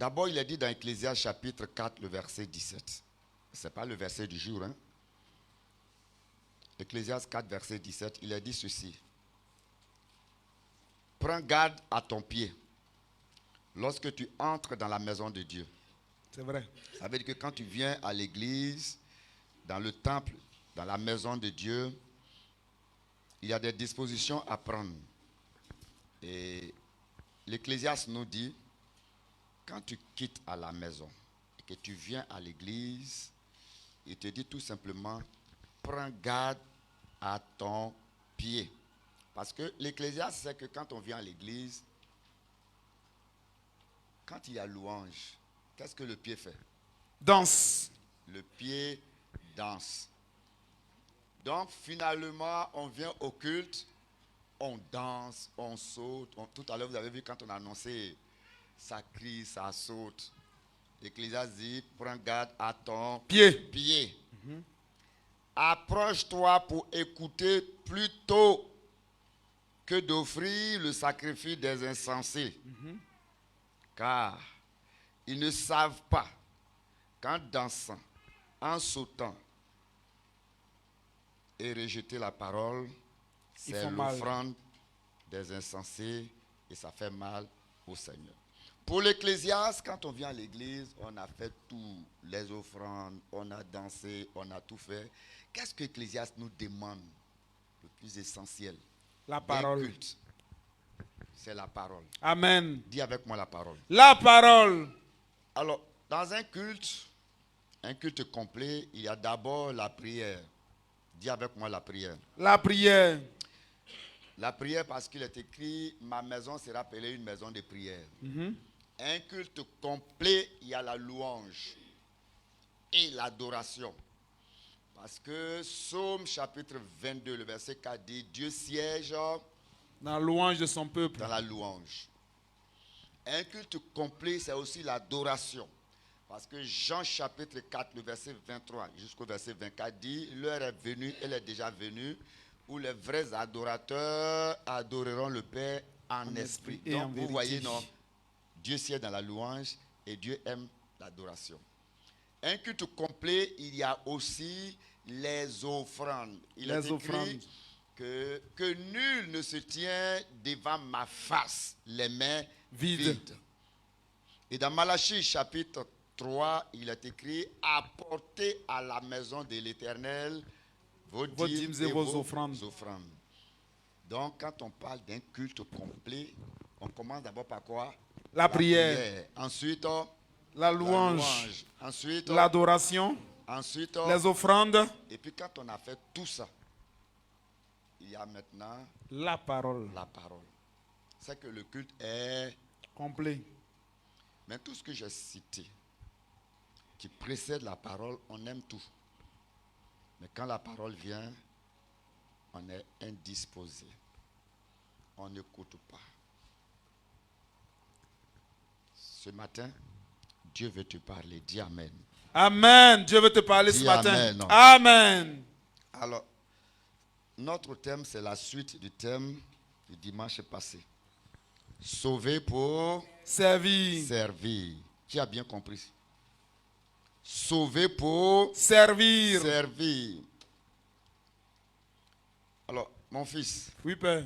D'abord, il est dit dans Ecclésias chapitre 4, le verset 17. Ce n'est pas le verset du jour. Hein? Ecclésias 4, verset 17, il est dit ceci. Prends garde à ton pied lorsque tu entres dans la maison de Dieu. C'est vrai. Ça veut dire que quand tu viens à l'église, dans le temple, dans la maison de Dieu, il y a des dispositions à prendre. Et l'Ecclésiaste nous dit, quand tu quittes à la maison et que tu viens à l'église, il te dit tout simplement, prends garde à ton pied. Parce que l'Ecclésiaste sait que quand on vient à l'église, quand il y a louange, qu'est-ce que le pied fait? Danse. Le pied danse. Donc finalement, on vient au culte, on danse, on saute. Tout à l'heure, vous avez vu quand on a annoncé, ça crie, ça saute. L'Ecclésiaste dit, prends garde à ton pied. Approche-toi pour écouter plutôt que d'offrir le sacrifice des insensés. Car ils ne savent pas qu'en dansant, en sautant et rejeter la parole, c'est l'offrande des insensés et ça fait mal au Seigneur. Pour l'Ecclésiaste, quand on vient à l'église, on a fait tout, les offrandes, on a dansé, on a tout fait. Qu'est-ce que l'Ecclésiaste nous demande? Le plus essentiel. La parole. Culte. C'est la parole. Amen. Dis avec moi la parole. La parole. Alors, dans un culte complet, il y a d'abord la prière. Dis avec moi la prière. La prière. La prière parce qu'il est écrit, ma maison sera appelée une maison de prière. Un culte complet, il y a la louange et l'adoration. Parce que Psaume chapitre 22, le verset 4 dit, Dieu siège dans la louange de son peuple. Dans la louange. Un culte complet, c'est aussi l'adoration. Parce que Jean chapitre 4, le verset 23 jusqu'au verset 24 dit, l'heure est venue, elle est déjà venue, où les vrais adorateurs adoreront le Père en esprit. Donc vous voyez, non, Dieu siège dans la louange et Dieu aime l'adoration. Un culte complet, il y a aussi les offrandes. Il est écrit que nul ne se tient devant ma face, les mains vides. Et dans Malachie chapitre 3, il est écrit, apportez à la maison de l'Éternel vos dîmes et vos offrandes. Donc, quand on parle d'un culte complet, on commence d'abord par quoi? La prière. Ensuite, la louange. Ensuite, l'adoration. Ensuite, les offrandes. Et puis, quand on a fait tout ça, il y a maintenant la parole. La parole. C'est que le culte est complet. Mais tout ce que j'ai cité, qui précède la parole, on aime tout. Mais quand la parole vient, on est indisposé. On n'écoute pas. Ce matin, Dieu veut te parler. Dis Amen. Amen. Dieu veut te parler ce matin. Amen. Amen. Alors, notre thème, c'est la suite du thème du dimanche passé. Sauver pour servir. Servir. Qui a bien compris? Sauver pour servir. Servir. Alors, mon fils. Oui, Père.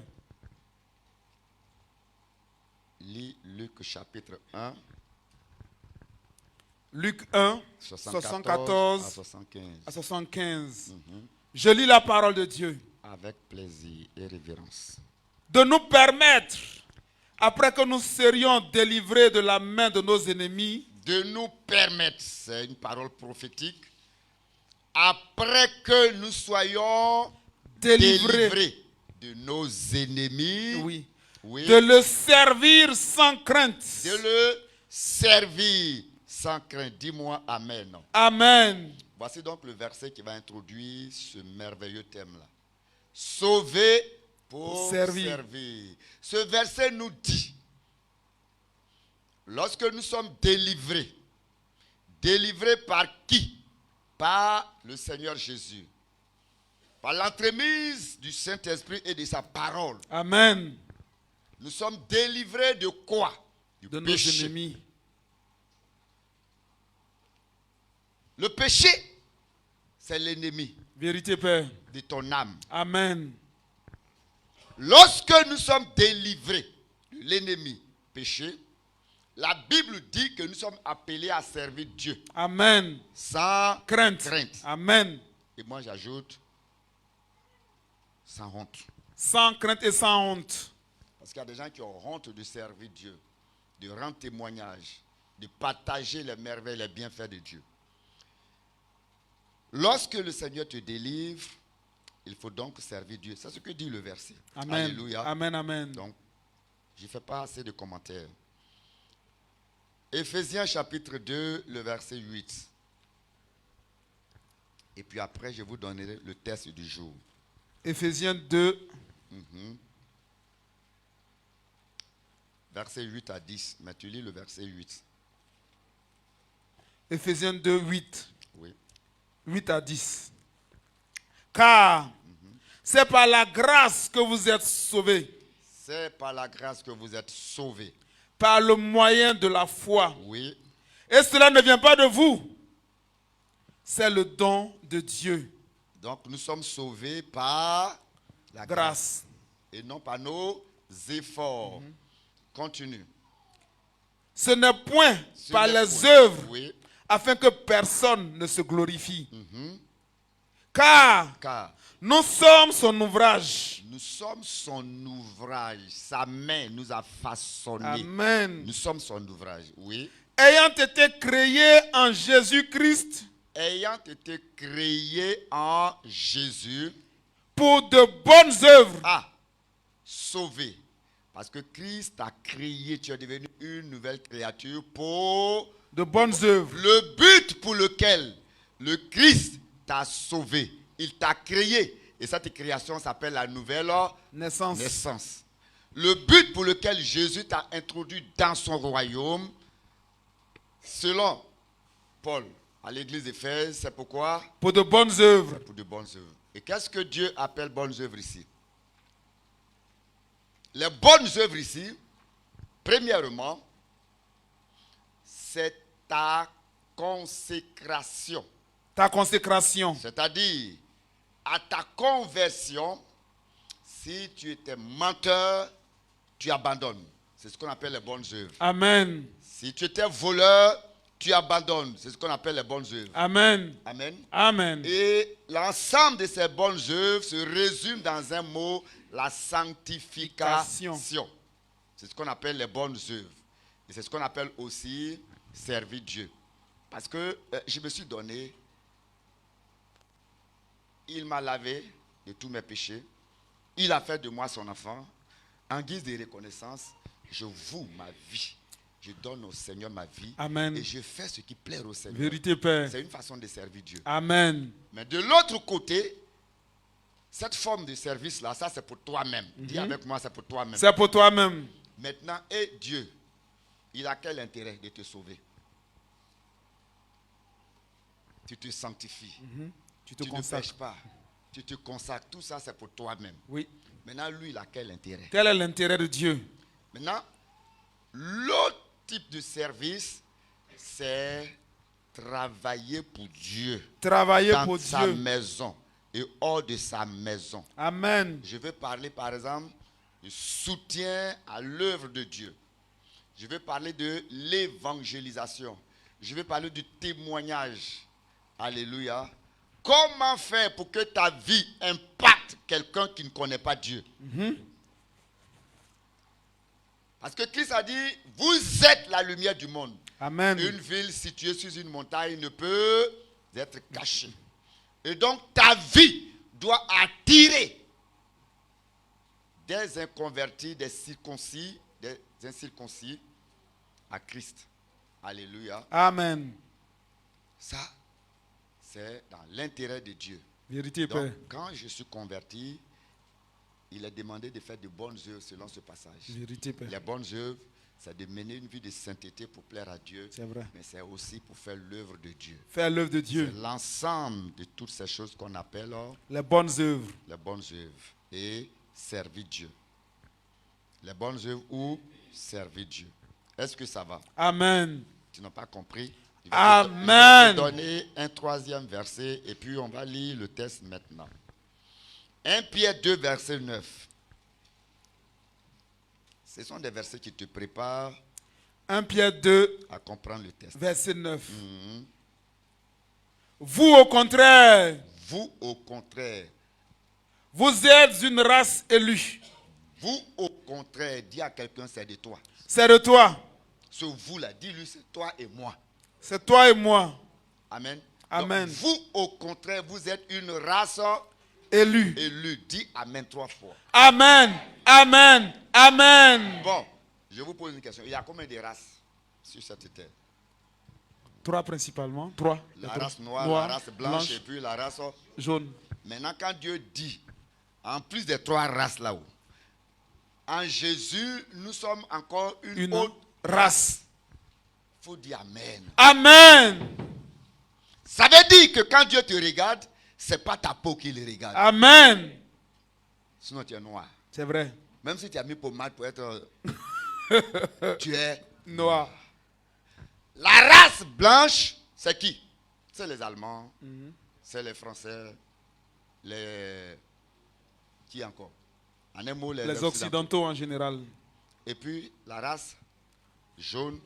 Lis Luc chapitre 1. Luc 1, 74 à 75. Je lis la parole de Dieu. Avec plaisir et révérence. De nous permettre, après que nous serions délivrés de la main de nos ennemis, de nous permettre, c'est une parole prophétique, après que nous soyons délivrés de nos ennemis, oui, de le servir sans crainte. De le servir sans crainte. Dis-moi Amen. Amen. Voici donc le verset qui va introduire ce merveilleux thème-là. Sauver pour servir. Ce verset nous dit, lorsque nous sommes délivrés, délivrés par qui? Par le Seigneur Jésus. Par l'entremise du Saint-Esprit et de sa parole. Amen. Nous sommes délivrés de quoi? De nos ennemis. Le péché, c'est l'ennemi Vérité, Père. de ton âme. Amen. Lorsque nous sommes délivrés de l'ennemi péché, la Bible dit que nous sommes appelés à servir Dieu Amen. sans Crainte. crainte. Amen. Et moi j'ajoute sans honte. Sans crainte et sans honte. Parce qu'il y a des gens qui ont honte de servir Dieu, de rendre témoignage, de partager les merveilles, les bienfaits de Dieu. Lorsque le Seigneur te délivre, il faut donc servir Dieu. C'est ce que dit le verset. Amen. Alléluia. Amen, amen. Donc, je ne fais pas assez de commentaires. Éphésiens chapitre 2, le verset 8. Et puis après, je vous donnerai le test du jour. Éphésiens 2, Verset 8 à 10. Mais tu lis le verset 8. Éphésiens 2, 8. Oui. 8 à 10. Car c'est par la grâce que vous êtes sauvés, C'est par la grâce que vous êtes sauvés. par le moyen de la foi. Oui. Et cela ne vient pas de vous. C'est le don de Dieu. Donc nous sommes sauvés par la grâce. Grâce. Et non par nos efforts. Continue. Ce n'est point Ce par n'est les point. œuvres, Oui. afin que personne ne se glorifie. Car Car nous sommes son ouvrage. nous sommes son ouvrage. Sa main nous a façonnés. Amen. Nous sommes son ouvrage. Oui. Ayant été créés en Jésus-Christ Ayant été créés en Jésus. pour de bonnes œuvres. Ah, sauvé. Parce que Christ t'a créé, tu es devenu une nouvelle créature pour De bonnes œuvres. le but pour lequel le Christ t'a sauvé. Il t'a créé. Et cette création s'appelle la nouvelle Naissance. naissance. Le but pour lequel Jésus t'a introduit dans son royaume, selon Paul à l'église d'Éphèse, c'est pourquoi? Pour de bonnes œuvres. Pour de bonnes œuvres. Et qu'est-ce que Dieu appelle bonnes œuvres ici? Les bonnes œuvres ici, premièrement, c'est ta consécration. Ta consécration. C'est-à-dire, à ta conversion, si tu étais menteur, tu abandonnes. C'est ce qu'on appelle les bonnes œuvres. Amen. Si tu étais voleur, tu abandonnes. C'est ce qu'on appelle les bonnes œuvres. Amen. Amen. Amen. Et l'ensemble de ces bonnes œuvres se résume dans un mot, la sanctification. C'est ce qu'on appelle les bonnes œuvres. Et c'est ce qu'on appelle aussi servir Dieu. Parce que je me suis donné, il m'a lavé de tous mes péchés. Il a fait de moi son enfant. En guise de reconnaissance, je voue ma vie. Je donne au Seigneur ma vie. Amen. Et je fais ce qui plaît au Seigneur. Vérité, Père. C'est une façon de servir Dieu. Amen. Mais de l'autre côté, cette forme de service-là, ça c'est pour toi-même. Dis avec moi, c'est pour toi-même. C'est pour toi-même. Maintenant, et Dieu, il a quel intérêt de te sauver? Tu te sanctifies. Tu te Tu ne consacres. pêches pas. Tu te consacres. Tout ça, c'est pour toi-même. Oui. Maintenant, lui, il a quel intérêt? Quel est l'intérêt de Dieu? Maintenant, l'autre type de service, c'est travailler pour Dieu. Travailler Dans pour sa Dieu. maison et hors de sa maison. Amen. Je vais parler, par exemple, du soutien à l'œuvre de Dieu. Je vais parler de l'évangélisation. Je vais parler du témoignage. Alléluia. Comment faire pour que ta vie impacte quelqu'un qui ne connaît pas Dieu? Parce que Christ a dit, vous êtes la lumière du monde. Amen. Une ville située sur une montagne ne peut être cachée. Et donc ta vie doit attirer des inconvertis, des circoncis, des incirconcis à Christ. Alléluia. Amen. Ça, c'est dans l'intérêt de Dieu. Vérité, Donc, Père. quand je suis converti, il est demandé de faire de bonnes œuvres selon ce passage. Vérité, Père. Les bonnes œuvres, c'est de mener une vie de sainteté pour plaire à Dieu. C'est vrai. Mais c'est aussi pour faire l'œuvre de Dieu. Faire l'œuvre de C'est Dieu. l'ensemble de toutes ces choses qu'on appelle Les bonnes œuvres. les bonnes œuvres et servir Dieu. Les bonnes œuvres ou servir Dieu. Est-ce que ça va? Amen. Tu n'as pas compris? Je vais Amen. te donner un troisième verset et puis on va lire le texte maintenant. 1 Pierre 2, verset 9. Ce sont des versets qui te préparent 1 Pierre 2, à comprendre le texte. verset 9. Vous, au contraire, Vous, au contraire, vous êtes une race élue. vous, au contraire, dis à quelqu'un, c'est de toi. C'est de toi. Ce vous-là, dis-lui, c'est toi et moi. C'est toi et moi. Amen. Amen. Donc, vous, au contraire, vous êtes une race Élue. élue. Dis Amen 3 fois. Amen. Amen. Amen. Bon, je vous pose une question. Il y a combien de races sur cette terre? 3 principalement. 3. La race noire, la race blanche et puis la race jaune. Maintenant, quand Dieu dit, en plus des 3 races là-haut, en Jésus, nous sommes encore une autre race. Il faut dire Amen. Amen. Ça veut dire que quand Dieu te regarde, ce n'est pas ta peau qui le regarde. Amen. Sinon, tu es noir. C'est vrai. Même si tu as mis pommade pour être... tu es Noir. La race blanche, c'est qui? C'est les Allemands, c'est les Français, les... Qui encore? En un mot, les Occidentaux en général. Et puis, la race jaune,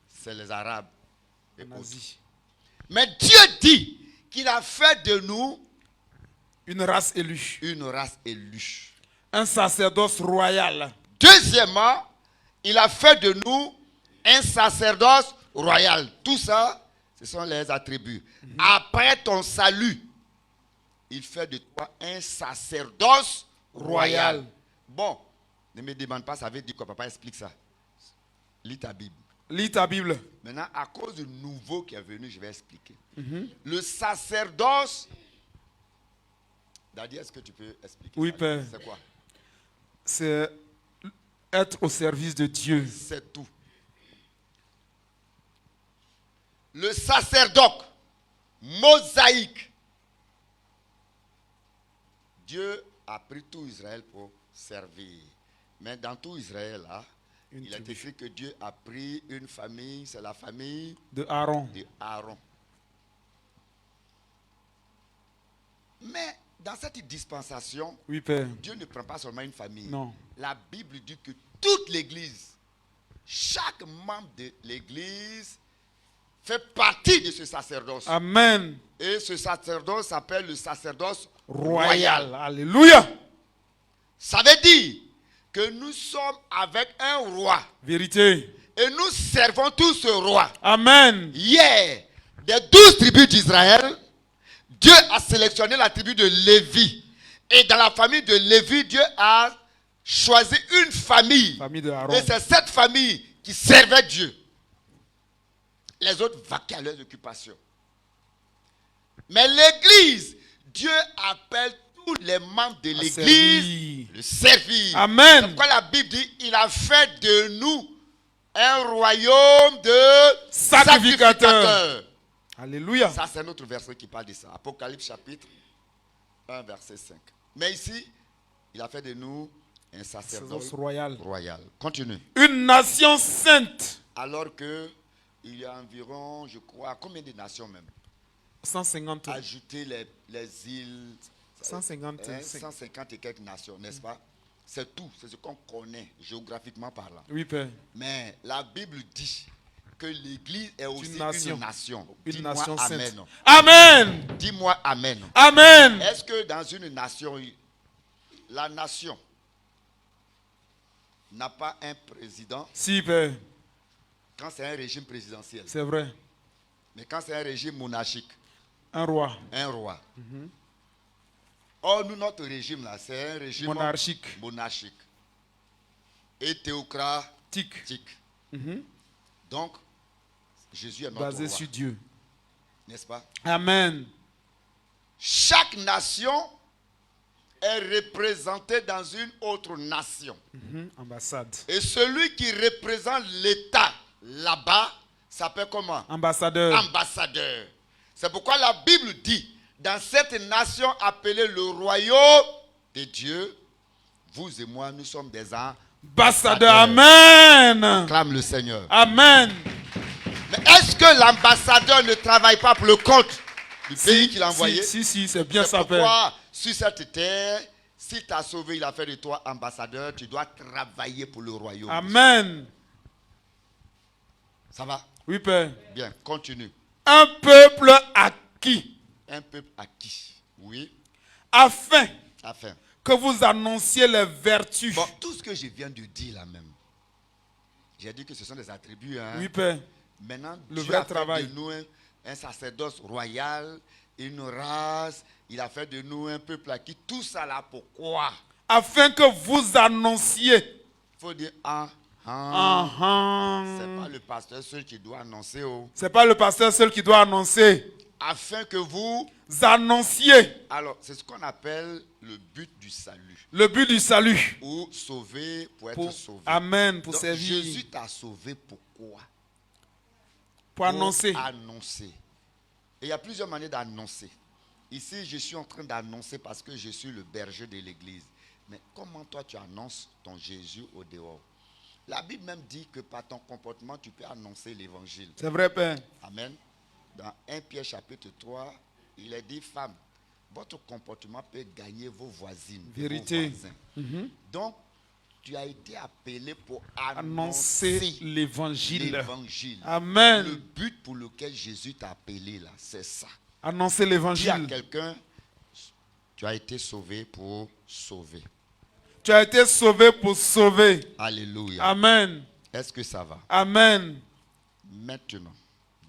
c'est les Arabes. Et En Asie. mais Dieu dit qu'il a fait de nous une race élue. Une race élue. Un sacerdoce royal. Deuxièmement, il a fait de nous un sacerdoce royal. Tout ça, ce sont les attributs. Après ton salut, il fait de toi un sacerdoce royal. Bon, ne me demande pas, ça veut dire quoi? Papa explique ça. Lis ta Bible. Lis ta Bible. Maintenant, à cause du nouveau qui est venu, je vais expliquer. Le sacerdoce... Daddy, est-ce que tu peux expliquer? Oui, ça? Père. C'est quoi? C'est être au service de Dieu. C'est tout. Le sacerdoce mosaïque. Dieu a pris tout Israël pour servir. Mais dans tout Israël, là, il est écrit que Dieu a pris une famille, c'est la famille de Aaron. Mais dans cette dispensation, oui, Père. Dieu ne prend pas seulement une famille. Non. La Bible dit que toute l'Église, chaque membre de l'Église fait partie de ce sacerdoce. Amen. Et ce sacerdoce s'appelle le sacerdoce royal. Alléluia. Ça veut dire que nous sommes avec un roi. Vérité. Et nous servons tous ce roi. Amen. Hier, des 12 tribus d'Israël, Dieu a sélectionné la tribu de Lévi. Et dans la famille de Lévi, Dieu a choisi une famille. Famille de Aaron. Et c'est cette famille qui servait Dieu. Les autres vaquaient à leurs occupations. Mais l'Église, Dieu appelle tous les membres de l'Église le servir. Amen. C'est pourquoi la Bible dit, il a fait de nous un royaume de sacrificateurs. Alléluia. Ça, c'est notre verset qui parle de ça. Apocalypse chapitre 1, verset 5. Mais ici, il a fait de nous un sacerdoce royal. Continue. Une nation sainte. Alors que il y a environ, je crois, combien de nations même? 150. Ajouter les îles. 150 et quelques nations, n'est-ce pas? C'est tout, c'est ce qu'on connaît géographiquement parlant. Oui, Père. Mais la Bible dit que l'Église est aussi une nation. Une nation amen. Sainte. Amen. Dis-moi amen. Amen. Est-ce que dans une nation, la nation n'a pas un président? Si, Père. Quand c'est un régime présidentiel. C'est vrai. Mais quand c'est un régime monarchique. Un roi. Un roi. Or, nous, notre régime là, c'est un régime monarchique. Et théocratique. Donc, Jésus est notre basé roi. sur Dieu. N'est-ce pas? Amen. Chaque nation est représentée dans une autre nation. Ambassade. Et celui qui représente l'État là-bas s'appelle comment? Ambassadeur. Ambassadeur. C'est pourquoi la Bible dit, dans cette nation appelée le royaume de Dieu, vous et moi, nous sommes des ambassadeurs. Amen. Acclame le Seigneur. Amen. Mais est-ce que l'ambassadeur ne travaille pas pour le compte du pays qu'il a envoyé? Si, c'est bien C'est ça, Père. pourquoi, sur cette terre, s'il t'a sauvé, il a fait de toi ambassadeur, tu dois travailler pour le royaume. Amen. Ça va? Oui, Père. Bien, continue. Un peuple acquis, Un peuple acquis. Oui, afin afin. que vous annonciez les vertus. Bon, tout ce que je viens de dire là même, j'ai dit que ce sont des attributs. Hein. Oui, Père. Maintenant, Le Dieu vrai a fait travail. de nous un sacerdoce royal, une race. Il a fait de nous un peuple acquis. Tout ça là, pourquoi? Afin que vous annonciez. Il faut dire ah. C'est pas le pasteur seul qui doit annoncer. Oh. C'est pas le pasteur seul qui doit annoncer. Afin que vous annonciez. Alors, c'est ce qu'on appelle le but du salut. Le but du salut. Ou sauver pour être sauvé. Amen, pour Donc, servir. Jésus t'a sauvé pourquoi? Pour annoncer. Annoncer. Et il y a plusieurs manières d'annoncer. Ici, je suis en train d'annoncer parce que je suis le berger de l'église. Mais comment toi tu annonces ton Jésus au dehors? La Bible même dit que par ton comportement, tu peux annoncer l'évangile. C'est vrai, Père. Amen. Dans 1 Pierre chapitre 3, il est dit, femme, votre comportement peut gagner vos voisines. Vérité. Vos voisins. Donc, tu as été appelé pour annoncer annoncer l'évangile. Amen. Amen. Le but pour lequel Jésus t'a appelé là, c'est ça. Annoncer Dis à l'évangile. quelqu'un, tu as été sauvé pour sauver. Tu as été sauvé pour sauver. Alléluia. Amen. Est-ce que ça va? Amen. Maintenant,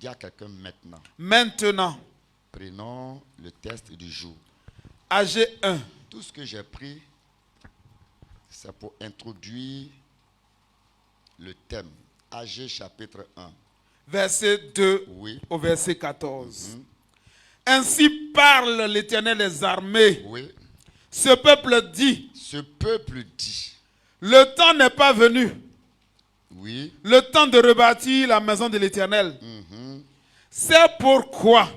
dis à quelqu'un maintenant. Maintenant, Prenons le test du jour. AG 1. Tout ce que j'ai pris, c'est pour introduire le thème. AG chapitre 1. Verset 2 Oui. au verset 14. Ainsi parle l'Éternel des armées. Oui. Ce peuple dit, Ce peuple dit. le temps n'est pas venu. Oui. Le temps de rebâtir la maison de l'Éternel. C'est pourquoi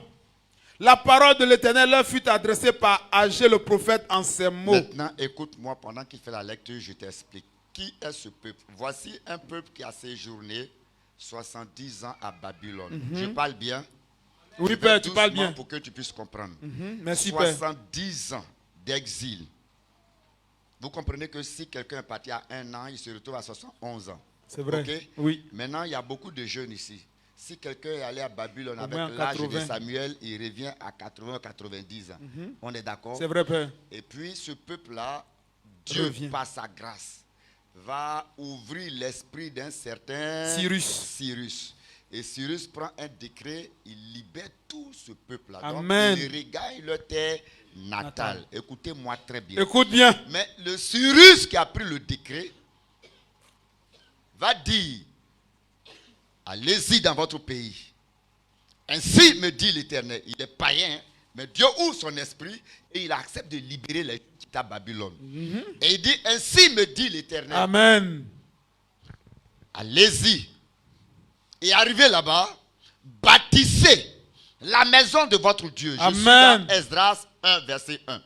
la parole de l'Éternel leur fut adressée par Agé le prophète en ces mots. Maintenant, écoute-moi pendant qu'il fait la lecture, je t'explique. Qui est ce peuple? Voici un peuple qui a séjourné 70 ans à Babylone. Je parle bien? Oui, Je vais Père, tu parles doucement bien. pour que tu puisses comprendre. Merci, Père. 70 ans d'exil. Vous comprenez que si quelqu'un est parti à 1 an, il se retrouve à 71 ans. C'est vrai. Ok? Oui. Maintenant, il y a beaucoup de jeunes ici. Si quelqu'un est allé à Babylone Au moins avec l'âge de 80. Samuel, il revient à 80-90 ans. On est d'accord? C'est vrai, Père. Et puis ce peuple-là, Dieu, Revient. par sa grâce, va ouvrir l'esprit d'un certain Cyrus. Et Cyrus prend un décret, il libère tout ce peuple-là. Amen. Donc, il regagne leur terre natale. Écoutez-moi très bien. Écoute bien. Mais le Cyrus qui a pris le décret va dire, allez-y dans votre pays. Ainsi me dit l'Éternel. Il est païen, mais Dieu ouvre son esprit et il accepte de libérer les à Babylone. Et il dit, ainsi me dit l'Éternel. Amen. Allez-y. Et arrivez là-bas, bâtissez la maison de votre Dieu. Je suis Amen. dans Esdras 1, verset 1.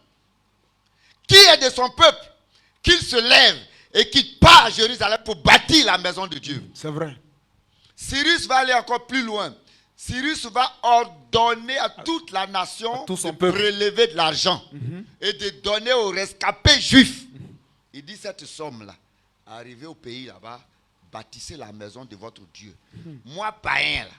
Qui est de son peuple, qu'il se lève et qu'il part à Jérusalem pour bâtir la maison de Dieu. C'est vrai. Cyrus va aller encore plus loin. Cyrus va ordonner à toute la nation tout son de peuple. prélever de l'argent et de donner aux rescapés juifs. Il dit cette somme-là, arrivez au pays là-bas, bâtissez la maison de votre Dieu. Moi, païen, là,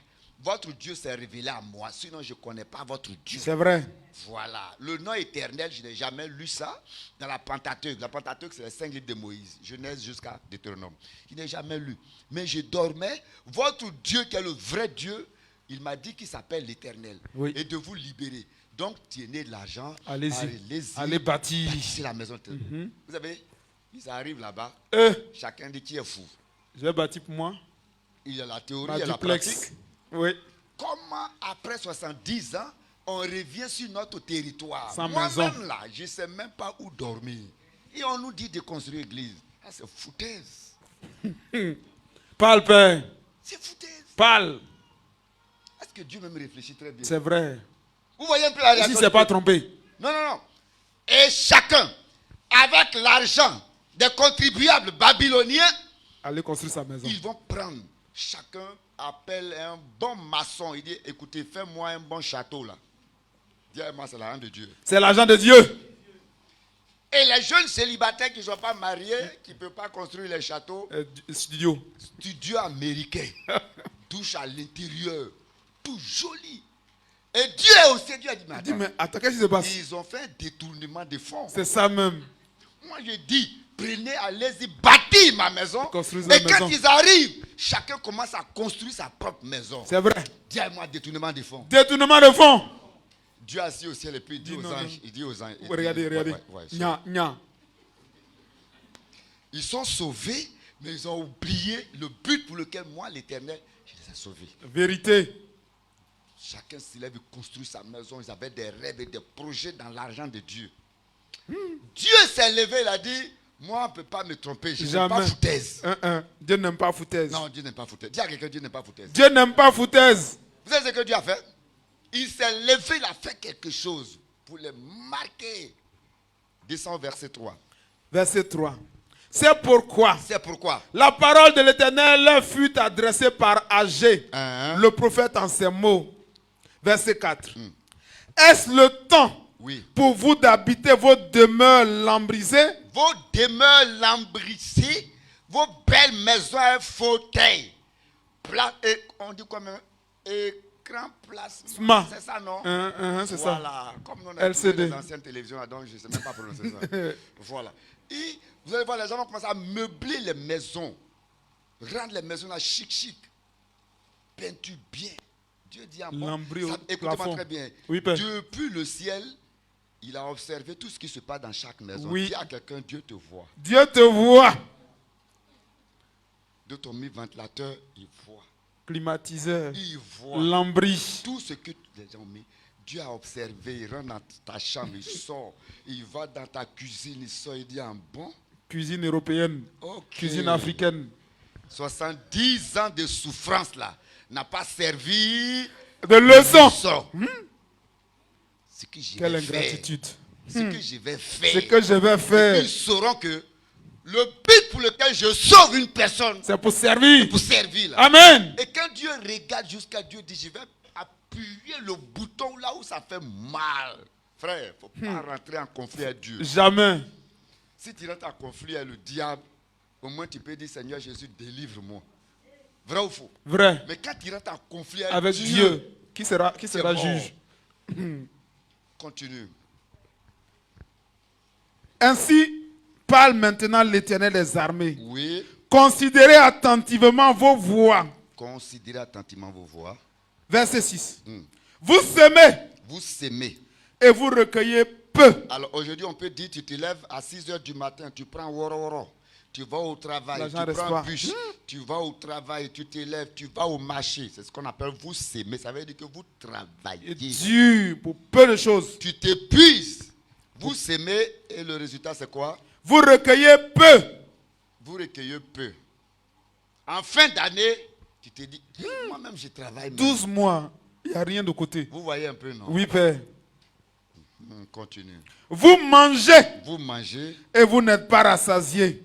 votre Dieu s'est révélé à moi, sinon je ne connais pas votre Dieu. C'est vrai. Voilà. Le nom éternel, je n'ai jamais lu ça dans la Pentateuque. La Pentateuque, c'est les 5 livres de Moïse. Genèse jusqu'à Deutéronome. Je n'ai jamais lu. Mais je dormais. Votre Dieu, qui est le vrai Dieu, il m'a dit qu'il s'appelle l'Éternel. Oui. Et de vous libérer. Donc, tenez de l'argent. Allez-y. Allez bâtir. Bâtissez la maison. Vous savez, ils arrivent là-bas. Chacun dit qui est fou. Je vais bâtir pour moi. Il y a la théorie, Ma il y a la duplex. pratique. Oui. Comment, après 70 ans, on revient sur notre territoire? Sans Moi-même, maison. là, je ne sais même pas où dormir. Et on nous dit de construire l'église. Ah, c'est foutaise. Parle, Père. C'est foutaise. Parle. Est-ce que Dieu même réfléchit très bien? C'est vrai. Vous voyez un peu la Si réaction c'est du pas peuple? trompé. Non, non, non. Et chacun, avec l'argent des contribuables babyloniens, Allez construire sa maison. ils vont prendre chacun appelle un bon maçon. Il dit, écoutez, fais-moi un bon château là. Dis-moi, c'est l'argent de Dieu. C'est l'argent de Dieu. Et les jeunes célibataires qui ne sont pas mariés, qui ne peuvent pas construire les châteaux, Studio. studio américain, douche à l'intérieur, tout joli. Et Dieu aussi, Dieu a dit, mais Dis, attends, mais attends, qu'est-ce qui se passe? ils ont fait un détournement de fonds. C'est ça même. Moi, je dis, prenez, allez-y, bâtir ma maison. Construisez la Et quand maison. ils arrivent, chacun commence à construire sa propre maison. C'est vrai. Dis-moi, détournement de fonds. Détournement de fonds. Dieu assis au ciel et puis il dit Dis aux non, anges. non. Il dit aux anges. Regardez, regardez. Ouais. Nya, nya. Ils sont sauvés, mais ils ont oublié le but pour lequel moi, l'Éternel, je les ai sauvés. Vérité. Chacun se lève et construit sa maison. Ils avaient des rêves et des projets dans l'argent de Dieu. Dieu s'est levé, il a dit, moi, on ne peut pas me tromper. Je n'aime pas Jamais. foutaise. Dieu n'aime pas foutaise. Non, Dieu n'aime pas foutaise. Dis à quelqu'un, Dieu n'aime pas foutaise. Dieu n'aime pas foutaise. Vous savez ce que Dieu a fait? Il s'est levé, il a fait quelque chose pour les marquer. Descends au verset 3. Verset 3. C'est pourquoi C'est pourquoi. la parole de l'Éternel leur fut adressée par Agé, le prophète en ces mots. Verset 4. Est-ce le temps Oui. pour vous d'habiter vos demeures lambrisées? Vos demeures lambrissées, vos belles maisons à un fauteuil. On dit quoi même? Écran plasma. C'est ça, non? C'est ça. Voilà. Comme on a LCD. les anciennes télévisions, donc je ne sais même pas prononcer ça. Voilà. Et vous allez voir, les gens vont commencer à meubler les maisons. Rendre les maisons là chic. Peinture bien. Dieu dit en bon. Lambris au Écoutez-moi plafond. très bien. Oui, Père. Depuis le ciel, il a observé tout ce qui se passe dans chaque maison. Oui. Dis à quelqu'un, Dieu te voit. Dieu te voit. De ton ventilateur, il voit. Climatiseur. Il voit. Lambris. Tout ce que les gens ont mis, Dieu a observé. Il rentre dans ta chambre, il sort. Il va dans ta cuisine, il sort. Il dit en bon. Cuisine européenne. Ok. Cuisine africaine. 70 ans de souffrance là n'a pas servi De leçon. ça. Ce que je Quelle vais faire. ingratitude. Ce que je vais faire. Ce que je vais faire, Ils sauront que le but pour lequel je sauve une personne, c'est pour servir. pour servir là. Amen. Et quand Dieu regarde jusqu'à Dieu dit, je vais appuyer le bouton là où ça fait mal. Frère, il ne faut pas rentrer en conflit avec Dieu. Jamais. Si tu rentres en conflit avec le diable, au moins tu peux dire, Seigneur Jésus, délivre-moi. Vrai ou faux? Vrai. Mais quand tu rentres en conflit Avec Dieu, qui sera mort. juge? Continue. Ainsi parle maintenant l'Éternel des armées. Oui. Considérez attentivement vos voies. Considérez attentivement vos voix. Verset 6. Vous semez Vous s'aimez. et vous recueillez peu. Alors aujourd'hui, on peut dire, tu te lèves à 6 h du matin, tu prends woro, tu vas au travail, L'argent tu reste prends pas. un bus, tu vas au travail, tu te lèves, tu vas au marché. C'est ce qu'on appelle vous s'aimer. Ça veut dire que vous travaillez. Dur pour peu de choses. Tu t'épuises. Vous s'aimez et le résultat c'est quoi? Vous recueillez peu. Vous recueillez peu. En fin d'année, tu te dis, moi-même je travaille. 12 mois, il n'y a rien de côté. Vous voyez un peu, non? Oui, Père. Continue. Vous mangez Vous mangez. et vous n'êtes pas rassasiés.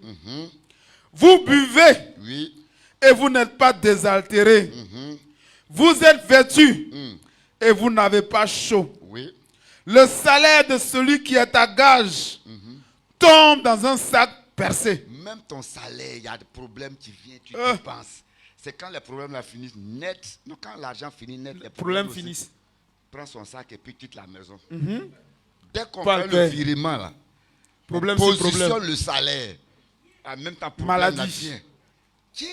Vous buvez Oui. et vous n'êtes pas désaltérés. Vous êtes vêtus et vous n'avez pas chaud. Oui. Le salaire de celui qui est à gage tombe dans un sac percé. Même ton salaire, il y a des problèmes qui viennent, tu dépenses. C'est quand les problèmes là finissent net. Non, quand l'argent finit net, les Problèmes aussi. finissent. Prends son sac et puis quitte la maison. Dès qu'on Pas fait le le pain. virement là, Problème on sur positionne problème. le salaire. En même temps, problème Maladie. là vient. Tiens,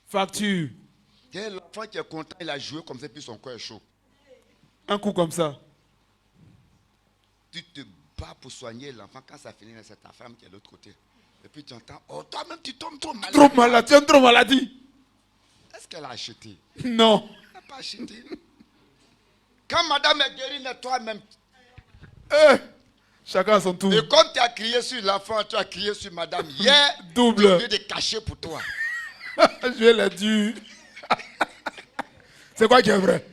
Facture. tiens, l'enfant qui est content, il a joué comme ça, puis son corps est chaud. Un coup comme ça. Tu te bats pour soigner l'enfant. Quand ça finit, c'est ta femme qui est de l'autre côté. Et puis tu entends, oh toi-même tu tombes trop malade. Trop malade. Tu es trop maladie. Est-ce qu'elle a acheté? Non. Elle n'a pas acheté. Quand madame est guérie, mais toi-même. Chacun à son tour. Et comme tu as crié sur l'enfant, tu as crié sur madame hier, Double. au lieu de cacher pour toi. Je l'ai dit. C'est quoi qui est vrai?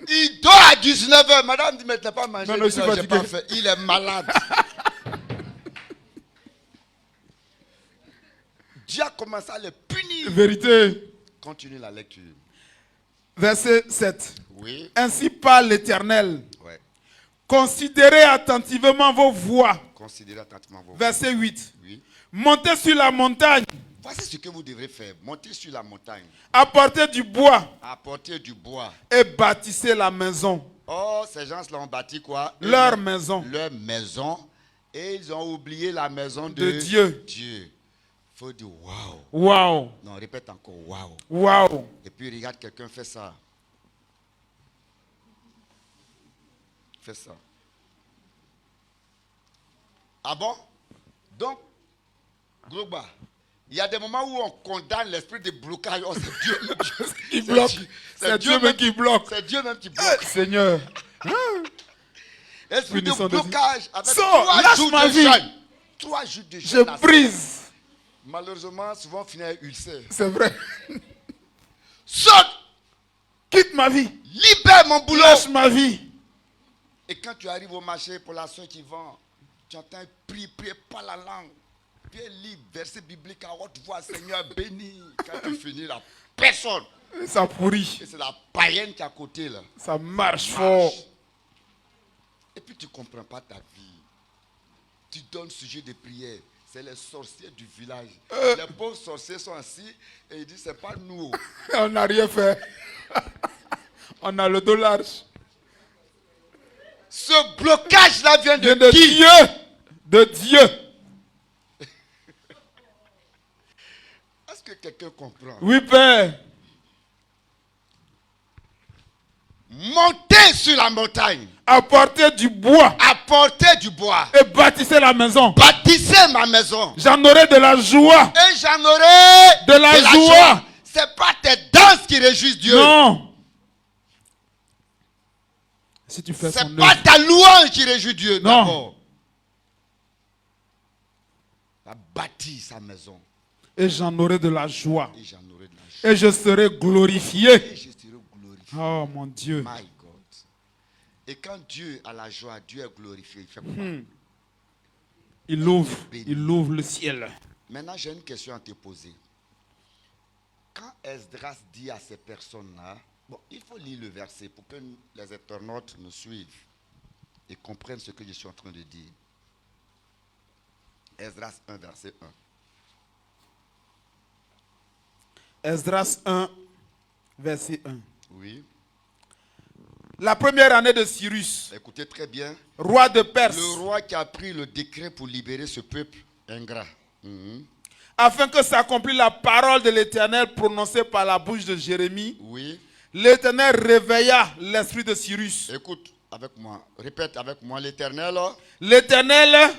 Il dort à 19 h. Madame dit, mais tu n'as pas mangé. Non, non, je suis j'ai fatigué. pas fait. Il est malade. Dieu a commencé à le punir. Vérité. Continue la lecture. Verset 7. Oui. Ainsi parle l'Éternel. Ouais. Considérez attentivement vos voies. Considérez attentivement vos Verset 8. Oui. Montez sur la montagne, Voici ce que vous devrez faire. Montez sur la montagne. apportez du bois Apportez du bois. et bâtissez la maison. Oh, ces gens-là ont bâti quoi? Leur maison. Leur maison. Et ils ont oublié la maison De Dieu. Dieu. Il faut dire waouh. Waouh. Non, répète encore waouh. Waouh. Et puis regarde, quelqu'un fait ça. Fais ça. Ah bon? Donc, Globa, il y a des moments où on condamne l'esprit de blocage. Oh, c'est Dieu même Qui bloque. C'est Dieu même qui bloque. C'est Dieu même qui bloque. Seigneur. Esprit de Punissons de blocage avec Sors, 3 lâche jours ma de vie. jeûne. 3 jours de Je jeûne. là, brise. malheureusement, souvent finir avec ulcère. C'est vrai. Saute! Quitte ma vie. Libère mon boulot! Lâche ma vie. Et quand tu arrives au marché pour la soeur qui vend, tu entends prier pas la langue. Puis elle lit verset biblique à haute voix, Seigneur béni. Quand tu finis, la personne. Ça pourrit. Et c'est la païenne qui est à côté là. Ça marche fort. Et puis tu ne comprends pas ta vie. Tu donnes sujet de prière. C'est les sorciers du village. Les pauvres sorciers sont assis et ils disent, c'est pas nous. On n'a rien fait. On a le dos large. Ce blocage-là vient de De qui? Dieu. De Dieu. Est-ce que quelqu'un comprend? Oui, Père. Montez sur la montagne. Apportez du bois Apportez du bois. et bâtissez la maison. Bâtissez ma maison. J'en aurai de la joie. Et j'en aurai De la joie. C'est pas tes danses qui réjouissent Dieu. Non. Si tu fais son C'est pas œuvre. ta louange qui réjouit Dieu. Non. D'abord. Il a bâti sa maison. Et j'en aurai de la joie. Et j'en aurai de la joie. Et je serai glorifié. Et je serai glorifié. Oh mon Dieu. My God. Et quand Dieu a la joie, Dieu est glorifié. Il fait quoi? Il ouvre le ciel. Maintenant, j'ai une question à te poser. Quand Esdras dit à ces personnes-là, bon, il faut lire le verset pour que les internautes nous suivent et comprennent ce que je suis en train de dire. Esdras 1, verset 1. Esdras 1, verset 1. Oui. La première année de Cyrus, Écoutez très bien. roi de Perse, Le roi qui a pris le décret pour libérer ce peuple ingrat. afin que s'accomplisse la parole de l'Éternel prononcée par la bouche de Jérémie, Oui. l'Éternel réveilla l'esprit de Cyrus. Écoute avec moi. Répète avec moi. L'Éternel. L'Éternel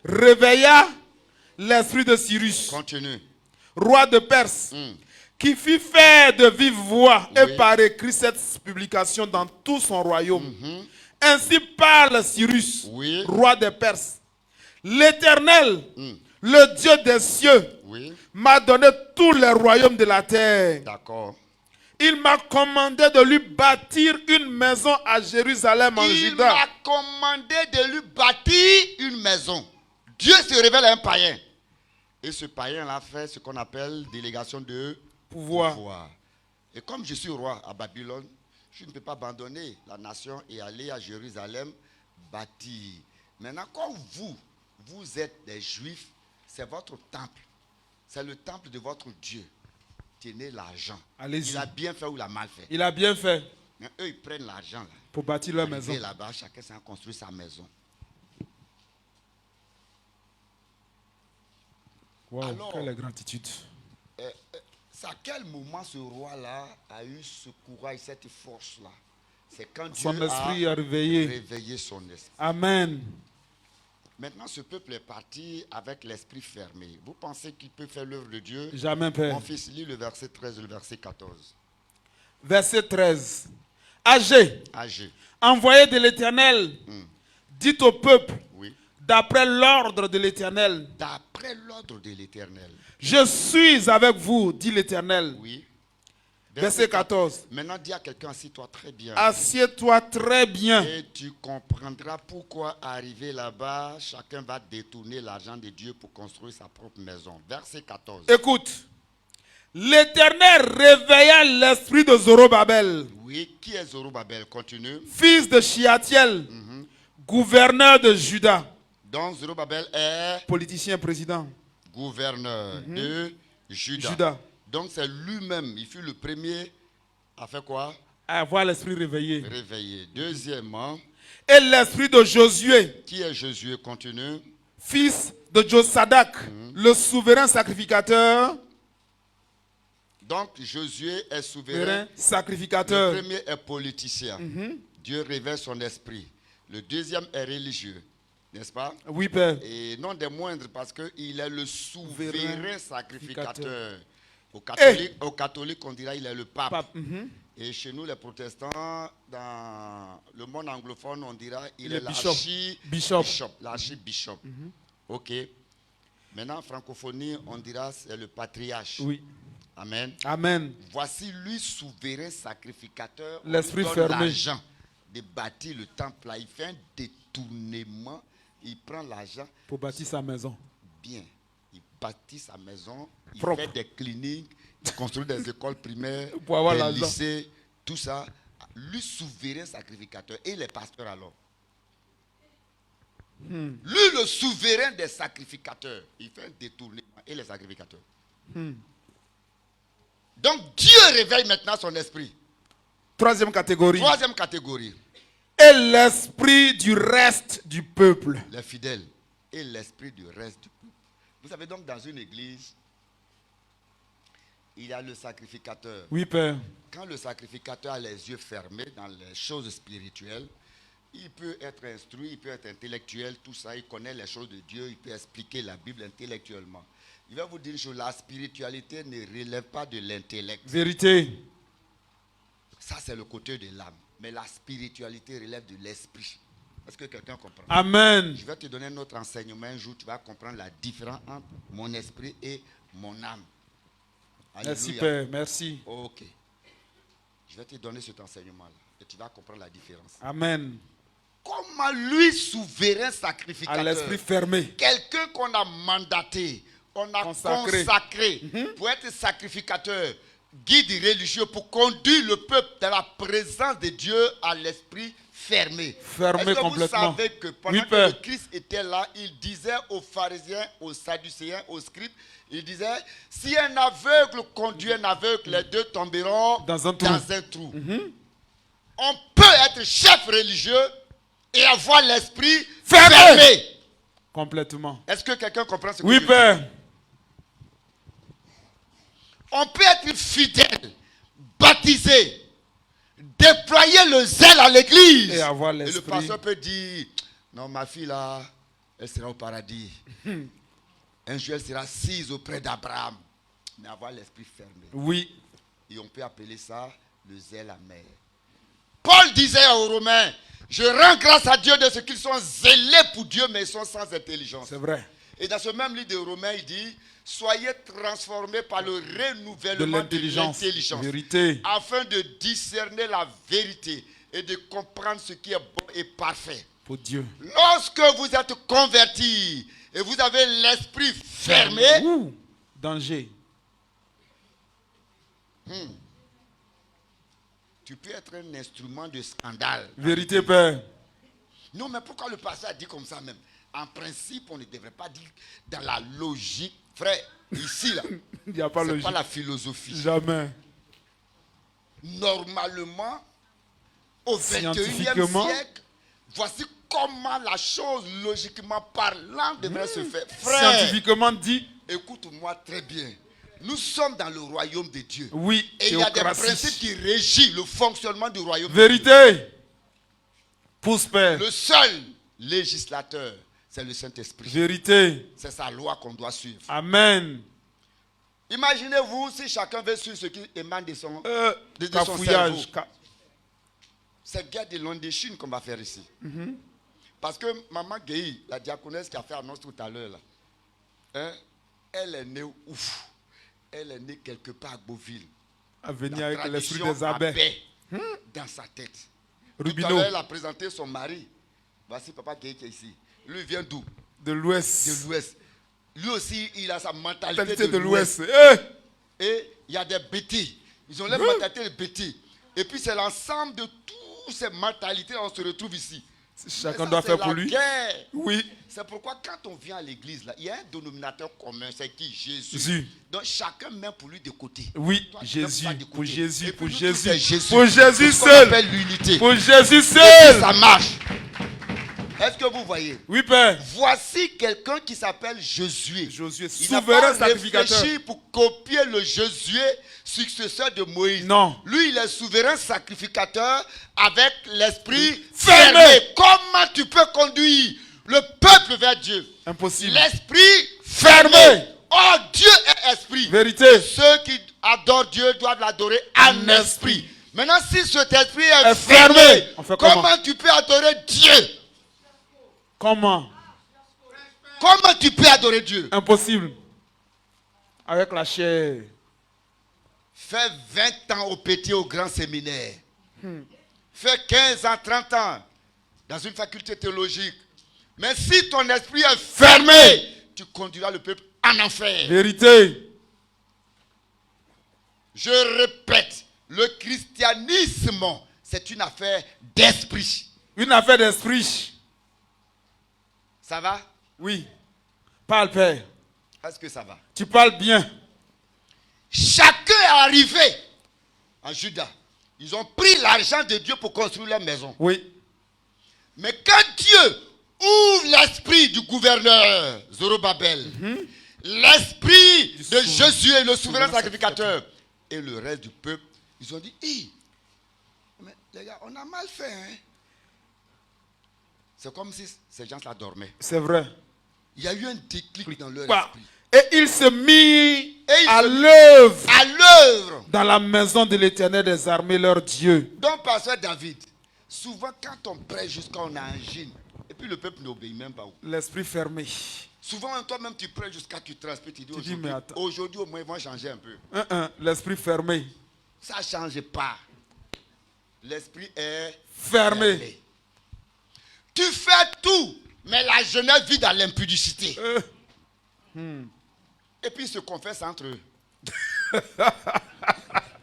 réveilla l'esprit de Cyrus, Continue. roi de Perse, qui fit faire de vive voix et Oui. par écrit cette publication dans tout son royaume. Ainsi parle Cyrus, Oui. roi des Perses. L'Éternel, le Dieu des cieux, Oui. m'a donné tous les royaumes de la terre. D'accord. Il m'a commandé de lui bâtir une maison à Jérusalem en Il Juda. m'a commandé de lui bâtir une maison. Dieu se révèle à un païen. Et ce païen-là fait ce qu'on appelle délégation de pouvoir. Et comme je suis roi à Babylone, je ne peux pas abandonner la nation et aller à Jérusalem bâtir. Maintenant, quand vous êtes des juifs, c'est votre temple. C'est le temple de votre Dieu. Tenez l'argent. Allez-y. Il a bien fait ou il a mal fait. Il a bien fait Mais eux, ils prennent l'argent là. pour bâtir leur Arrivé maison. là-bas, chacun s'est construit sa maison. Wow, Alors, quelle gratitude. C'est à quel moment ce roi-là a eu ce courage, cette force-là? C'est quand Dieu Son esprit a a réveillé. réveillé son esprit. Amen. Maintenant, ce peuple est parti avec l'esprit fermé. Vous pensez qu'il peut faire l'œuvre de Dieu? Jamais, Père. Mon fils, lit le verset 13 et le verset 14. Verset 13. Âgé, Âgé. envoyé de l'Éternel, dites au peuple, Oui. d'après l'ordre de l'Éternel, D'après l'ordre de l'Éternel. je suis avec vous, dit l'Éternel. Oui. Verset 14. Maintenant, dis à quelqu'un, assis-toi très bien. Assieds-toi très bien. Et tu comprendras pourquoi arrivé là-bas, chacun va détourner l'argent de Dieu pour construire sa propre maison. Verset 14. Écoute, L'Éternel réveilla l'esprit de Zorobabel, Oui, qui est Zorobabel? Continue. fils de Shealtiel, gouverneur de Juda, Donc Zorobabel est politicien président. gouverneur de Juda. Juda. Donc c'est lui-même, il fut le premier à faire quoi? À avoir l'esprit réveillé. Réveiller. Deuxièmement, Et l'esprit de Josué, qui est Josué? Continue. fils de Josadak, le souverain sacrificateur. Donc Josué est souverain. Souverain Le sacrificateur. premier est politicien. Dieu révèle son esprit. Le deuxième est religieux. N'est-ce pas? Oui, Père. Et non des moindres parce qu'il est le souverain Souverain sacrificateur. Au catholique, on dira il est le pape. Pape. Et chez nous, les protestants, dans le monde anglophone, on dira il Le est bishop. l'archibishop. L'archibishop. Ok. Maintenant, en francophonie, on dira c'est le patriarche. Oui. Amen. Amen. Voici lui, souverain sacrificateur. L'esprit on lui donne fermé. l'argent de bâtir le temple là. Il fait un détournement. Il prend l'argent. Pour bâtir sa maison. Bien. Il bâtit sa maison. Il Propre. fait des cliniques. Il construit des écoles primaires. Pour avoir des l'argent. lycées. Tout ça. Lui, souverain sacrificateur. Et les pasteurs alors. Lui, le souverain des sacrificateurs. Il fait un détournement. Et les sacrificateurs. Donc Dieu réveille maintenant son esprit. Troisième catégorie. Troisième catégorie, Et l'esprit du reste du peuple. les fidèles et l'esprit du reste du peuple. Vous savez donc dans une église, il y a le sacrificateur. Oui, Père. Quand le sacrificateur a les yeux fermés dans les choses spirituelles, il peut être instruit, il peut être intellectuel, tout ça, il connaît les choses de Dieu, il peut expliquer la Bible intellectuellement. Il va vous dire que la spiritualité ne relève pas de l'intellect. Vérité. Ça, c'est le côté de l'âme. Mais la spiritualité relève de l'esprit. Est-ce que quelqu'un comprend? Amen. Je vais te donner un autre enseignement. Un jour, tu vas comprendre la différence entre mon esprit et mon âme. Merci, Alléluia. Père. Merci. Ok. Je vais te donner cet enseignement-là. Et tu vas comprendre la différence. Amen. Comment lui, souverain À sacrificateur, l'esprit fermé. quelqu'un qu'on a mandaté, on a consacré pour être sacrificateur, guide religieux, pour conduire le peuple dans la présence de Dieu à l'esprit fermé. Fermé Est-ce que complètement. vous savez que pendant Oui, que Père. le Christ était là, il disait aux pharisiens, aux sadducéens, aux scribes, il disait, si un aveugle conduit un aveugle, les deux tomberont Dans un trou. On peut être chef religieux et avoir l'esprit Fermé. fermé. Complètement. Est-ce que quelqu'un comprend ce que Oui, je dis? Père. On peut être fidèle, baptisé, déployer le zèle à l'église. Et avoir Et le l'esprit. pasteur peut dire, non, ma fille là, elle sera au paradis. Un jour, elle sera assise auprès d'Abraham. Mais avoir l'esprit fermé. Oui. Et on peut appeler ça le zèle amer. Paul disait aux Romains, je rends grâce à Dieu de ce qu'ils sont zélés pour Dieu, mais ils sont sans intelligence. C'est vrai. Et dans ce même livre de Romains, il dit, soyez transformés par le De renouvellement de l'intelligence. l'intelligence, Vérité. afin de discerner la vérité et de comprendre ce qui est bon et parfait. Pour Dieu. Lorsque vous êtes convertis et vous avez l'esprit fermé, Ouh, danger. tu peux être un instrument de scandale. Vérité, Père. Non, mais pourquoi le pasteur a dit comme ça même? En principe, on ne devrait pas dire dans la logique. Frère, ici, là, Il n'y a pas c'est logique. pas la philosophie. Jamais. Normalement, au 21e Scientifiquement. siècle, voici comment la chose, logiquement parlant, devrait se faire. Frère, Scientifiquement dit, écoute-moi très bien. Nous sommes dans le royaume de Dieu. oui, Et il y a des théocratie. principes qui régissent le fonctionnement du royaume de Dieu. Vérité. Pousse, Père. Le seul législateur, c'est le Saint-Esprit. Vérité. C'est sa loi qu'on doit suivre. Amen. Imaginez-vous si chacun veut suivre ce qui émane de son, de son cerveau. Cafouillage. C'est guerre de l'Inde-Chine qu'on va faire ici. Parce que Maman Guéhi, la diaconesse qui a fait annonce tout à l'heure, là, hein, elle est née ouf. Elle est née quelque part à Beauville. À venir La avec l'esprit tradition des abeilles. abeille dans sa tête. Tout à Rubino. l'heure, elle a présenté son mari. Voici Papa Guéhi qui est ici. Lui il vient d'où? De l'Ouest. De l'Ouest. Lui aussi, il a sa mentalité Mentalité de de l'Ouest. l'Ouest. Eh, Et il y a des bêtis. Ils ont les mentalités de bêtis. Et puis c'est l'ensemble de toutes ces mentalités, on se retrouve ici. Chacun Ça, doit c'est faire la pour lui. guerre. Oui. C'est pourquoi quand on vient à l'église, là, il y a un dénominateur commun, c'est qui? Jésus. Jésus. Donc chacun met pour lui de côté. Oui, Toi, tu Jésus, mets pas de pour côté. Jésus, Et puis pour nous tous, Jésus. c'est Jésus. Pour Jésus C'est ce qu'on seul. appelle l'unité. Pour Jésus Et puis seul. ça marche. Est-ce que vous voyez? Oui, Père. Voici quelqu'un qui s'appelle Josué. Josué, Il n'a souverain pas sacrificateur. réfléchi pour copier le Josué, successeur de Moïse. Non. Lui, il est souverain sacrificateur avec l'esprit Fermé. fermé. Comment tu peux conduire le peuple vers Dieu? Impossible. L'esprit fermé. Oh, Dieu est esprit. Vérité. Ceux qui adorent Dieu doivent l'adorer en En esprit. Maintenant, si cet esprit est Est fermé, fermé. On fait comment tu peux adorer Dieu? Comment? Comment tu peux adorer Dieu? Impossible. Avec la chair. Fais 20 ans au petit au grand séminaire. Fais 15 ans, 30 ans dans une faculté théologique. Mais si ton esprit est fermé, tu conduiras le peuple en enfer. Vérité. Je répète, le christianisme, c'est une affaire d'esprit. Une affaire d'esprit. Ça va? Oui. Parle, Père. Est-ce que ça va? Tu parles bien. Chacun est arrivé en Juda. Ils ont pris l'argent de Dieu pour construire leur maison. Oui. Mais quand Dieu ouvre l'esprit du gouverneur Zorobabel, l'esprit de Josué, le souverain sacrificateur, et le reste du peuple, ils ont dit, hey, mais les gars, on a mal fait. Hein? C'est comme si ces gens-là dormaient. C'est vrai. Il y a eu un déclic dans leur Bah. esprit. Et il se mit il à se mit l'œuvre À l'œuvre. dans la maison de l'Éternel des armées, leur Dieu. Donc, pasteur David, souvent quand on prêche jusqu'à on a un gîne, et puis le peuple n'obéit même pas. L'esprit fermé. Souvent, toi-même, tu prêches jusqu'à tu transpires, tu dis Tu dis, mais attends. aujourd'hui, au moins, ils vont changer un peu. L'esprit fermé. Ça ne change pas. L'esprit est Fermé. Tu fais tout, mais la jeunesse vit dans l'impudicité. Et puis ils se confessent entre eux.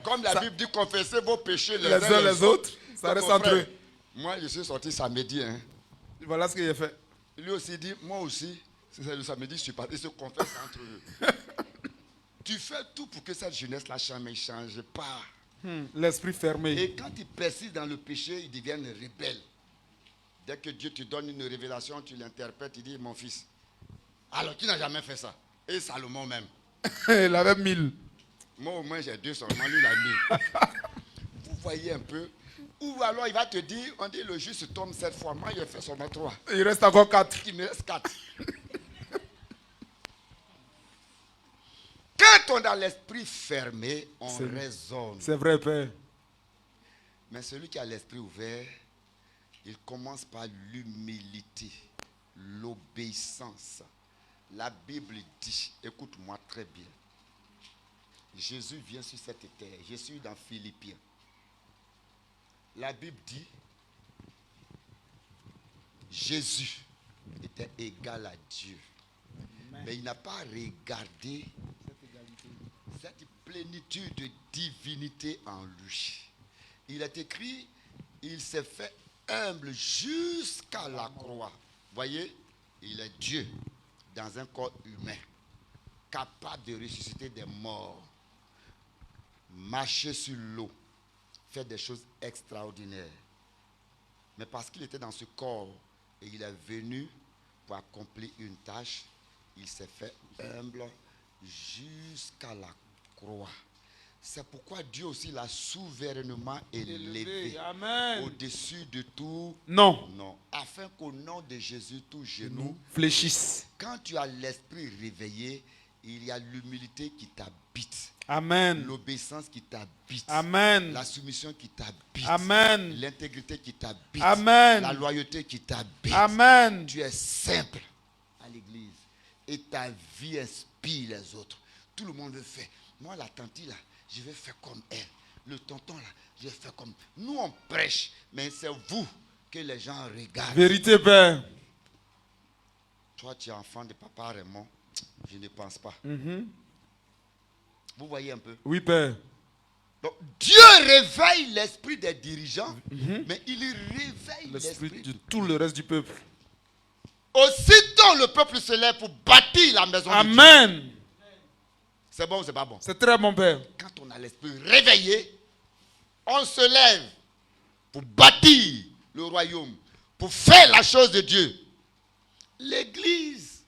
Comme la Bible dit, confessez vos péchés les uns les autres. Ça Donc, reste mon entre frère, eux. moi, je suis sorti samedi. Hein. Voilà ce qu'il a fait. Lui aussi dit, moi aussi, c'est le samedi, je suis parti. Ils se confessent entre eux. Tu fais tout pour que cette jeunesse-là change, mais il ne change pas. L'esprit fermé. Et quand ils persistent dans le péché, ils deviennent rebelles. Dès que Dieu te donne une révélation, tu l'interprètes, il dit, mon fils, alors tu n'as jamais fait ça. Et Salomon même. Il avait 1000. Moi au moins j'ai 200, moi lui il a 1000. Vous voyez un peu. Ou alors il va te dire, on dit le juste tombe 7 fois, moi j'ai fait seulement 3. Il reste encore 4. Il me reste 4. Quand on a l'esprit fermé, on raisonne. C'est vrai, Père. Mais celui qui a l'esprit ouvert, il commence par l'humilité, l'obéissance. La Bible dit, écoute-moi très bien. Jésus vient sur cette terre. Je suis dans Philippiens. La Bible dit, Jésus était égal à Dieu. Mais il n'a pas regardé cette plénitude de divinité en lui. Il est écrit, il s'est fait humble jusqu'à la croix. Voyez, il est Dieu dans un corps humain, capable de ressusciter des morts, marcher sur l'eau, faire des choses extraordinaires. Mais parce qu'il était dans ce corps et il est venu pour accomplir une tâche, il s'est fait humble jusqu'à la croix. C'est pourquoi Dieu aussi l'a souverainement élevé. Amen. Au-dessus de tout. Non. Non. Afin qu'au nom de Jésus, tout genou Fléchisse. Quand tu as l'esprit réveillé, il y a l'humilité qui t'habite. Amen. L'obéissance qui t'habite. Amen. La soumission qui t'habite. Amen. L'intégrité qui t'habite. Amen. La loyauté qui t'habite. Amen. Tu es simple à l'église. Et ta vie inspire les autres. Tout le monde veut faire. Moi, la tante là, je vais faire comme elle. Le tonton là, je vais faire comme. Nous, on prêche, mais c'est vous que les gens regardent. Vérité, Père. Toi, tu es enfant de papa Raymond. Je ne pense pas. Vous voyez un peu? Oui, Père. Donc, Dieu réveille l'esprit des dirigeants, mais il réveille L'esprit l'esprit de de tout le reste du peuple. Aussitôt le peuple se lève pour bâtir la maison de Dieu. Amen. C'est bon ou c'est pas bon? C'est très bon, Père. Quand on a l'esprit réveillé, on se lève pour bâtir le royaume, pour faire la chose de Dieu. L'église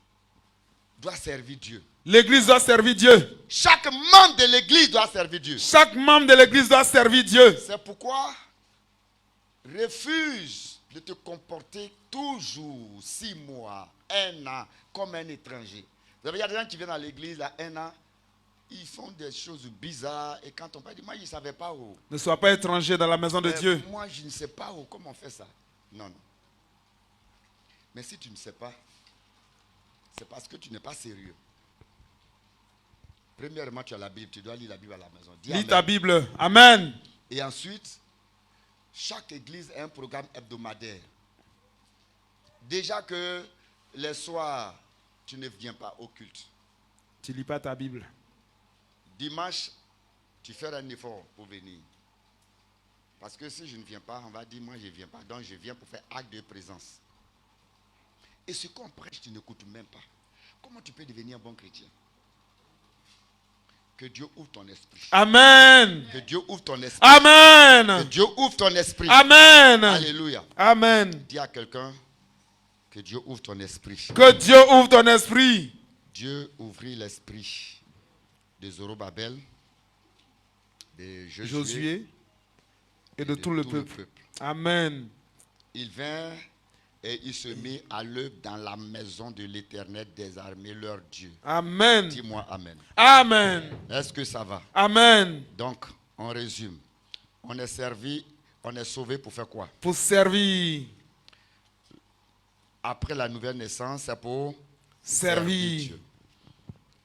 doit servir Dieu. L'église doit servir Dieu. Chaque membre de l'église doit servir Dieu. Chaque membre de l'église doit servir Dieu. C'est pourquoi refuse de te comporter toujours 6 mois, 1 an, comme un étranger. Vous savez, il y a des gens qui viennent à l'église, là, 1 an, ils font des choses bizarres. Et quand on parle, moi, je ne savais pas où. Ne sois pas étranger dans la maison de Dieu. Moi, je ne sais pas où. Comment on fait ça? Non, non. Mais si tu ne sais pas, c'est parce que tu n'es pas sérieux. Premièrement, tu as la Bible. Tu dois lire la Bible à la maison. Dis Lis amen. ta Bible. Amen. Et ensuite, chaque église a un programme hebdomadaire. Déjà que les soirs, tu ne viens pas au culte. Tu lis pas ta Bible. Dimanche, tu fais un effort pour venir. Parce que si je ne viens pas, on va dire, moi je ne viens pas. Donc je viens pour faire acte de présence. Et ce qu'on prêche, tu n'écoutes même pas. Comment tu peux devenir un bon chrétien? Que Dieu ouvre ton esprit. Amen. Que Dieu ouvre ton esprit. Amen. Que Dieu ouvre ton esprit. Amen. Alléluia. Amen. Dis à quelqu'un que Dieu ouvre ton esprit. Que Dieu ouvre ton esprit. Dieu ouvrit l'esprit de Zorobabel, de Josué et de tout le peuple. Amen. Il vint et il se mit à l'œuvre dans la maison de l'Éternel des armées, leur Dieu. Amen. Dis-moi Amen. Amen. Est-ce que ça va? Amen. Donc, on résume. On est servi, on est sauvé pour faire quoi? Pour servir. Après la nouvelle naissance, c'est pour Servir. Dieu.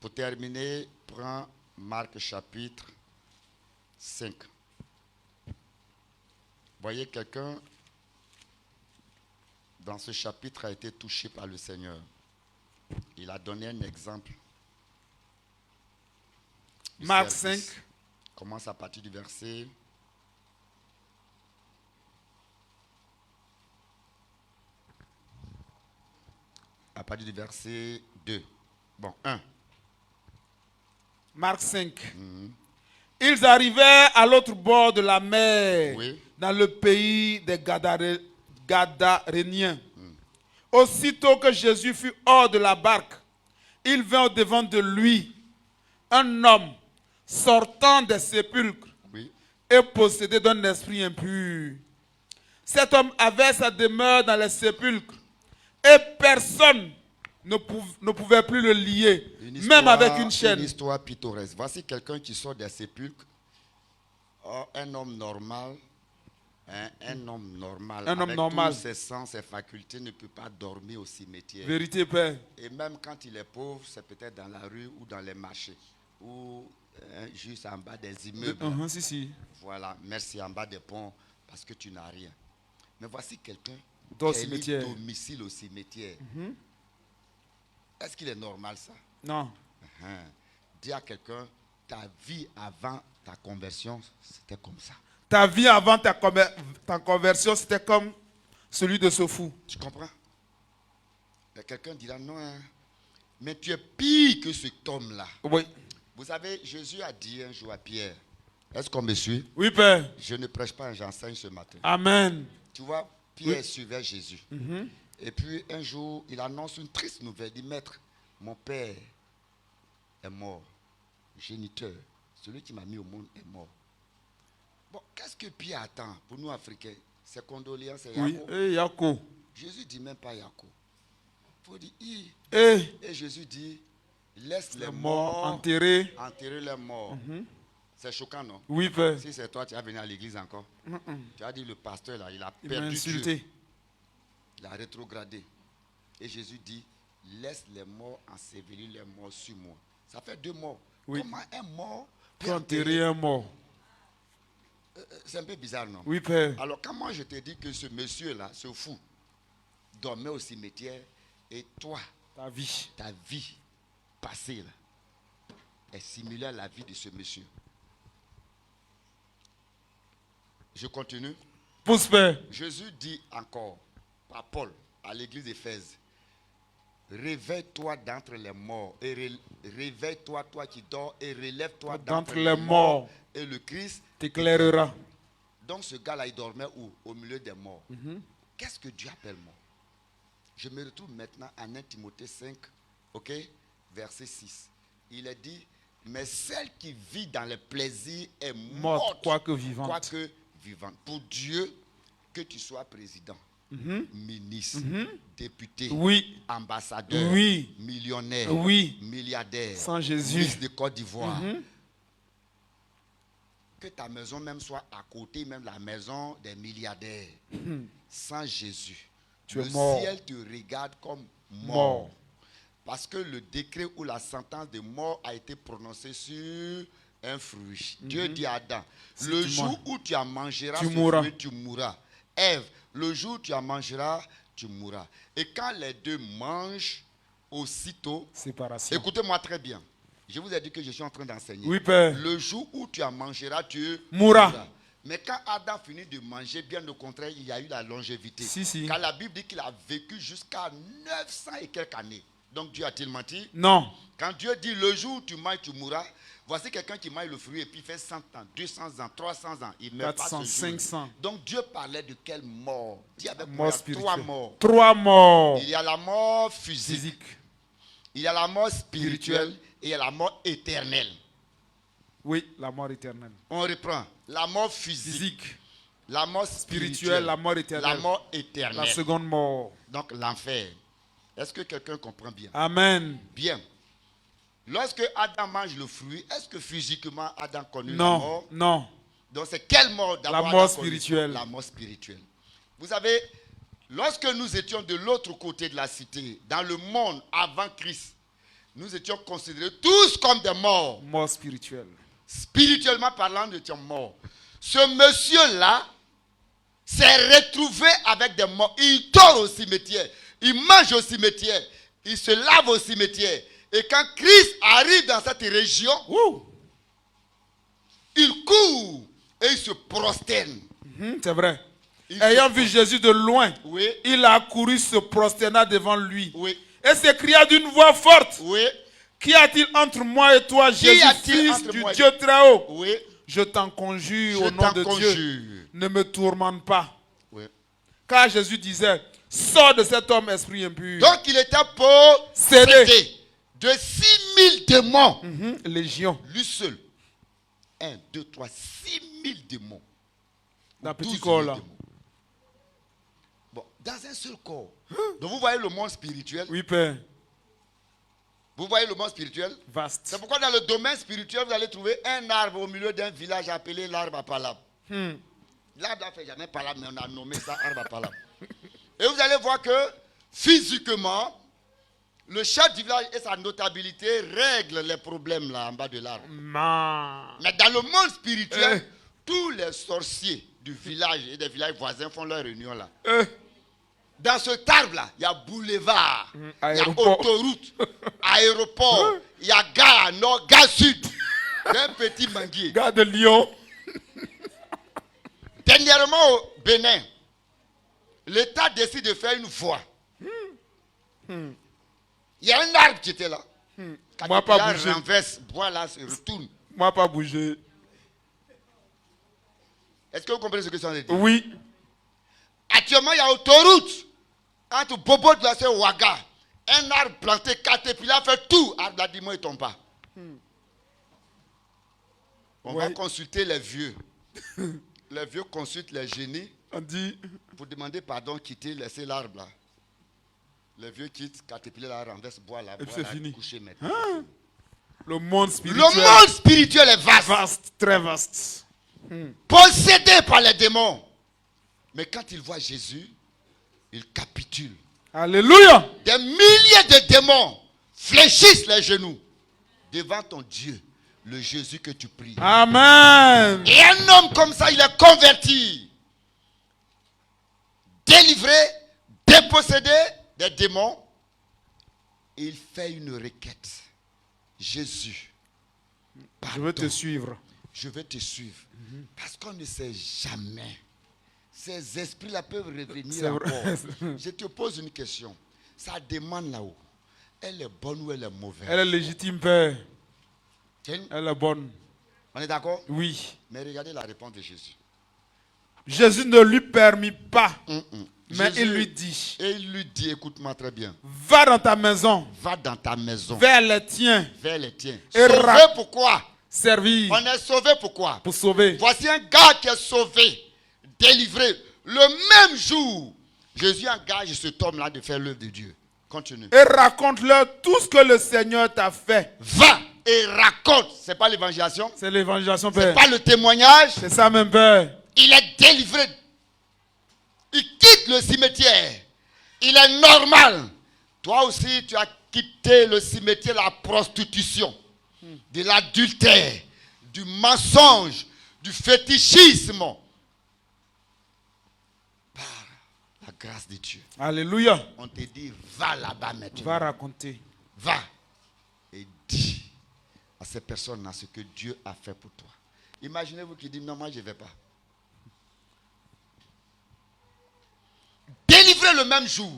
Pour terminer, prends Marc chapitre 5. Voyez, quelqu'un dans ce chapitre a été touché par le Seigneur. Il a donné un exemple. du Marc service. 5. Commence à partir du verset. À partir du verset 2. Bon, 1. Marc 5. Ils arrivèrent à l'autre bord de la mer, Oui. dans le pays des Gadaréniens. Aussitôt que Jésus fut hors de la barque, il vint au-devant de lui un homme sortant des sépulcres Oui. et possédé d'un esprit impur. Cet homme avait sa demeure dans les sépulcres et personne ne pouvait plus le lier, même avec une chaîne. Une histoire pittoresque. Voici quelqu'un qui sort des sépulcres. Oh, un homme normal. Un homme normal. Un homme avec normal. tous ses sens, ses facultés, ne peut pas dormir au cimetière. Vérité, Père. Et même quand il est pauvre, c'est peut-être dans la rue ou dans les marchés. Ou juste en bas des immeubles. Si. Voilà, merci, en bas des ponts, parce que tu n'as rien. Mais voici quelqu'un Dans le qui a cimetière. mis domicile au cimetière. Est-ce qu'il est normal ça? Non. Dis à quelqu'un, ta vie avant ta conversion, c'était comme ça. Ta vie avant ta conversion, c'était comme celui de ce fou. Tu comprends? Et quelqu'un dira, non, hein, mais tu es pire que cet homme-là. Oui. Vous savez, Jésus a dit un jour à Pierre, est-ce qu'on me suit? Oui, Père. Je ne prêche pas, j'enseigne ce matin. Amen. Tu vois, Pierre suivait Jésus. Et puis un jour, il annonce une triste nouvelle. Il dit, maître, mon père est mort. Géniteur, celui qui m'a mis au monde est mort. Bon, qu'est-ce que Pierre attend pour nous Africains? C'est condoléances, c'est Oui. Yako. Et Yako. Jésus dit même pas Yako. Il faut dire I. Et Et Jésus dit, laisse les les morts morts enterrés. enterrer les morts. C'est choquant, non? Oui, Père. Si c'est toi, tu vas venir à l'église encore. Tu as dit, le pasteur là, il a Il m'a perdu Dieu. insulté. Il a rétrogradé. Et Jésus dit, laisse les morts ensevelir les morts sur moi. Ça fait 2 morts. Oui. Comment un mort peut Pour enterrer un mort. C'est un peu bizarre, non? Oui, Père. Alors, quand moi je te dis que ce monsieur-là, ce fou, dormait au cimetière, et toi, Ta vie. ta vie passée, là, est similaire à la vie de ce monsieur. Je continue. Pousse père. Jésus dit encore par Paul à l'église d'Éphèse, réveille-toi d'entre les morts et réveille-toi, toi qui dors, et relève-toi D'entre les morts, et le Christ t'éclairera. Donc ce gars-là, il dormait où? Au milieu des morts. Qu'est-ce que Dieu appelle mort? Je me retrouve maintenant en 1 Timothée 5, ok, verset 6. Il est dit, mais celle qui vit dans le plaisir est morte, quoique vivante. Quoique vivante. Pour Dieu, que tu sois président, ministre, député, Oui. ambassadeur, Oui. millionnaire, Oui. milliardaire, Sans Jésus. ministre de Côte d'Ivoire, que ta maison même soit à côté, même la maison des milliardaires, sans Jésus, Tu le es mort. ciel te regarde comme mort. Mort. Parce que le décret ou la sentence de mort a été prononcée sur un fruit. Dieu dit à Adam, Si le tu jour manges, où tu en mangeras tu ce mourras. fruit, tu mourras. Ève, le jour où tu en mangeras, tu mourras. Et quand les deux mangent, aussitôt, Séparation. écoutez-moi très bien. Je vous ai dit que je suis en train d'enseigner. Oui, père. Le jour où tu en mangeras, tu Mourras. Mais quand Adam finit de manger, bien au contraire, il y a eu la longévité. Si. Car la Bible dit qu'il a vécu jusqu'à 900 et quelques années. Donc Dieu a-t-il menti? Non. Quand Dieu dit le jour où tu manges, tu mourras, voici quelqu'un qui mange le fruit et puis il fait 100 ans, 200 ans, 300 ans. Il meurt 400, pas ce jour. 500. Donc Dieu parlait de quelle mort? Dis avec moi, Mort il y a spirituelle. 3 morts. 3 morts. Il y a la mort physique, Physique. il y a la mort spirituelle et il y a la mort éternelle. Oui, la mort éternelle. On reprend. La mort physique, Physique. la mort spirituelle, La mort éternelle. la mort éternelle. La seconde mort. Donc l'enfer. Est-ce que quelqu'un comprend bien? Amen. Bien. Lorsque Adam mange le fruit, est-ce que physiquement Adam connaît la Non. mort? Non. Donc c'est quelle mort d'abord? La mort Adam connu? spirituelle. La mort spirituelle. Vous savez, lorsque nous étions de l'autre côté de la cité, dans le monde avant Christ, nous étions considérés tous comme des morts. Mort spirituelle. Spirituellement parlant, nous étions morts. Ce monsieur-là s'est retrouvé avec des morts. Il dort au cimetière. Il mange au cimetière. Il se lave au cimetière. Et quand Christ arrive dans cette région, il court et il se prosterne. C'est vrai. Il Ayant se vu Jésus de loin, Oui, il a couru, se prosterna devant lui. oui, Et s'écria d'une voix forte, oui, qu'y a-t-il entre moi et toi, Jésus, a-t-il fils entre du moi et- Dieu très haut? oui. Je t'en conjure Je au nom de t'en Dieu, conjure. ne me tourmente pas. Oui. Car Jésus disait, sors de cet homme esprit impur. Donc il était pour Cédé. céder de 6000 démons. Légion. Lui seul. 1, 2, 3, 6000 démons. Dans Ou petit 12 corps 000 là. démons. Bon, dans un seul corps. Donc vous voyez le monde spirituel. Oui, Père. Vous voyez le monde spirituel. Vaste. C'est pourquoi dans le domaine spirituel, vous allez trouver un arbre au milieu d'un village appelé l'arbre à palabre. L'arbre n'a fait jamais palabre, mais on a nommé ça arbre à palabre. Et vous allez voir que physiquement, le chef du village et sa notabilité règlent les problèmes là en bas de l'arbre. Mais dans le monde spirituel, tous les sorciers du village et des villages voisins font leur réunion là. Dans ce arbre-là, il y a boulevard, il y a Aéroport. autoroute, aéroport, il y a gare nord, gare sud. Un petit manguier. Gars de Lyon. Dernièrement au Bénin, l'État décide de faire une voie. Il y a un arbre qui était là. Quand Moi, il pas la bouger. renverse, bois là se retourne. Moi, pas bouger. Est-ce que vous comprenez ce que ça veut dire? Oui. Actuellement, il y a autoroute entre Bobo de la et Ouaga. Un arbre planté, Caterpillar fait tout. Arbre là, dis-moi, il ne tombe pas. On va Ouais. consulter les vieux. Les vieux consultent les génies On dit, pour demander pardon, quitter, laisser l'arbre là. Les vieux quittent, Caterpillar la renverse, bois là, puis bois c'est là, fini. couché maintenant. le monde Le spirituel. monde spirituel est vaste, Vaste, très vaste. possédé par les démons. Mais quand il voit Jésus, il capitule. Alléluia. Des milliers de démons fléchissent les genoux devant ton Dieu, le Jésus que tu pries. Amen. Et un homme comme ça, il est converti, délivré, dépossédé des démons. Et il fait une requête. Jésus, Je veux te suivre. Je vais te suivre. Parce qu'on ne sait jamais. Ces esprits-là peuvent revenir C'est vrai. encore. Je te pose une question. Ça demande là-haut. Elle est bonne ou elle est mauvaise? Elle est légitime, Père. Tiens, Elle est bonne. on est d'accord? Oui. Mais regardez la réponse de Jésus. Jésus ne lui permit pas, mais Jésus- il lui dit, Et il lui dit, écoute-moi très bien. va dans ta maison, Va dans ta maison. vers les tiens, Vers les tiens. Et Sauvé pourquoi? servir On est sauvé pourquoi? pour sauver. Voici un gars qui est sauvé, délivré. Le même jour, Jésus engage cet homme-là de faire l'œuvre de Dieu. Continue. Et raconte-leur tout ce que le Seigneur t'a fait. Va et raconte. C'est pas l'évangélisation. C'est l'évangélisation, C'est Père. pas le témoignage. C'est ça même, Père. Il est délivré. Il quitte le cimetière. Il est normal. Toi aussi, tu as quitté le cimetière, la prostitution, de l'adultère, du mensonge, du fétichisme. Par la grâce de Dieu. Alléluia. On te dit, va là-bas maintenant. Va raconter. Va et dis à ces personnes-là ce que Dieu a fait pour toi. Imaginez-vous qui dit, non, moi je ne vais pas. Délivré le même jour,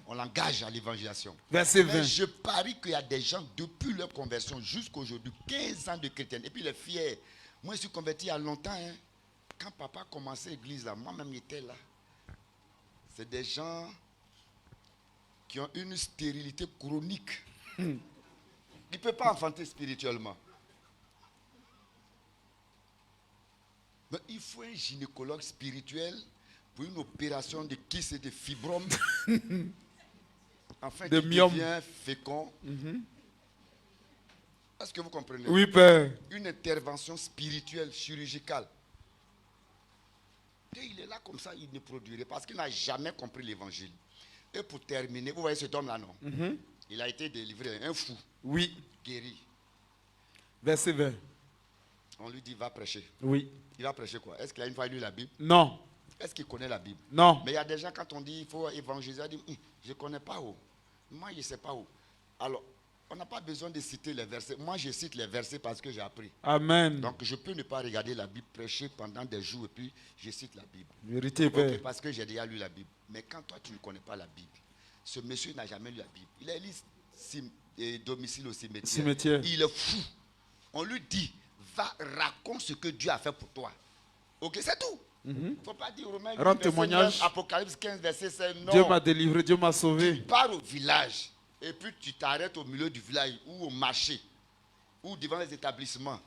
on l'engage à l'évangélisation. Verset Mais 20. je parie qu'il y a des gens, depuis leur conversion jusqu'à aujourd'hui, 15 ans de chrétienne. Et puis les fiers. Moi, je suis converti il y a longtemps. Hein. Quand papa a commencé l'église, là, moi-même, j'étais là. C'est des gens qui ont une stérilité chronique. Ils ne peuvent pas enfanter spirituellement. Mais il faut un gynécologue spirituel pour une opération de kyste et de fibrome. Afin De qu'il myome. devienne fécond. Est-ce que vous comprenez? Oui, Père. Une intervention spirituelle, chirurgicale. Et il est là comme ça, il ne produirait parce qu'il n'a jamais compris l'évangile. Et pour terminer, vous voyez cet homme-là, non? Il a été délivré, un fou, Oui. guéri. Verset 20. On lui dit, va prêcher. Oui. Il va prêcher quoi? Est-ce qu'il a une fois lu la Bible? Non. Est-ce qu'il connaît la Bible? Non. Mais il y a des gens, quand on dit il faut évangéliser, ils disent, je ne connais pas où. Moi, je ne sais pas où. Alors, on n'a pas besoin de citer les versets. Moi, je cite les versets parce que j'ai appris. Amen. Donc, je peux ne pas regarder la Bible, prêcher pendant des jours et puis je cite la Bible. Vérité, Ok, Père. parce que j'ai déjà lu la Bible. Mais quand toi, tu ne connais pas la Bible, ce monsieur n'a jamais lu la Bible. Il a lu domicile au cimetière. Cimetière. Il est fou. On lui dit, va, raconte ce que Dieu a fait pour toi. Ok, c'est tout. Il ne faut pas dire Romains 8, Rends verset témoignage. 9, Apocalypse 15, verset 16. Non. Dieu m'a délivré, Dieu m'a sauvé. Tu pars au village et puis tu t'arrêtes au milieu du village ou au marché ou devant les établissements.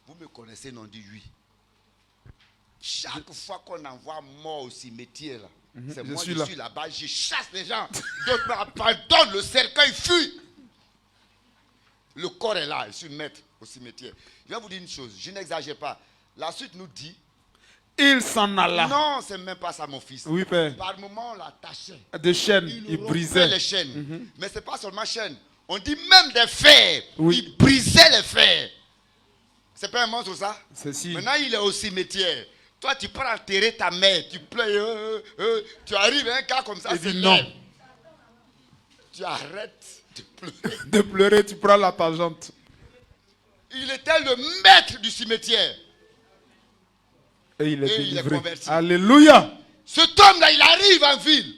Vous me connaissez, non, dit oui. Chaque fois qu'on envoie mort au cimetière, c'est Je moi suis qui là. suis là-bas, je chasse les gens. D'autres m'abandonnent, le cercueil fuit. Le corps est là, je suis maître au cimetière. Je vais vous dire une chose, je n'exagère pas. La suite nous dit, Il s'en alla. non, c'est même pas ça mon fils. Oui, Père. Par moment, on l'attachait. Des chaînes, il rompait brisait. les chaînes. Mais ce n'est pas seulement chaînes. On dit même des fers. Oui. Il brisait les fers. C'est pas un monstre ça? C'est si. Maintenant, il est au cimetière. Toi, tu pars enterrer ta mère. Tu pleures. Tu arrives à un cas comme ça. Il c'est dit non. lève. Tu arrêtes de pleurer. De pleurer, tu prends la tangente. Il était le maître du cimetière. Et il est Et il est délivré. converti. Alléluia. Cet homme-là, il arrive en ville.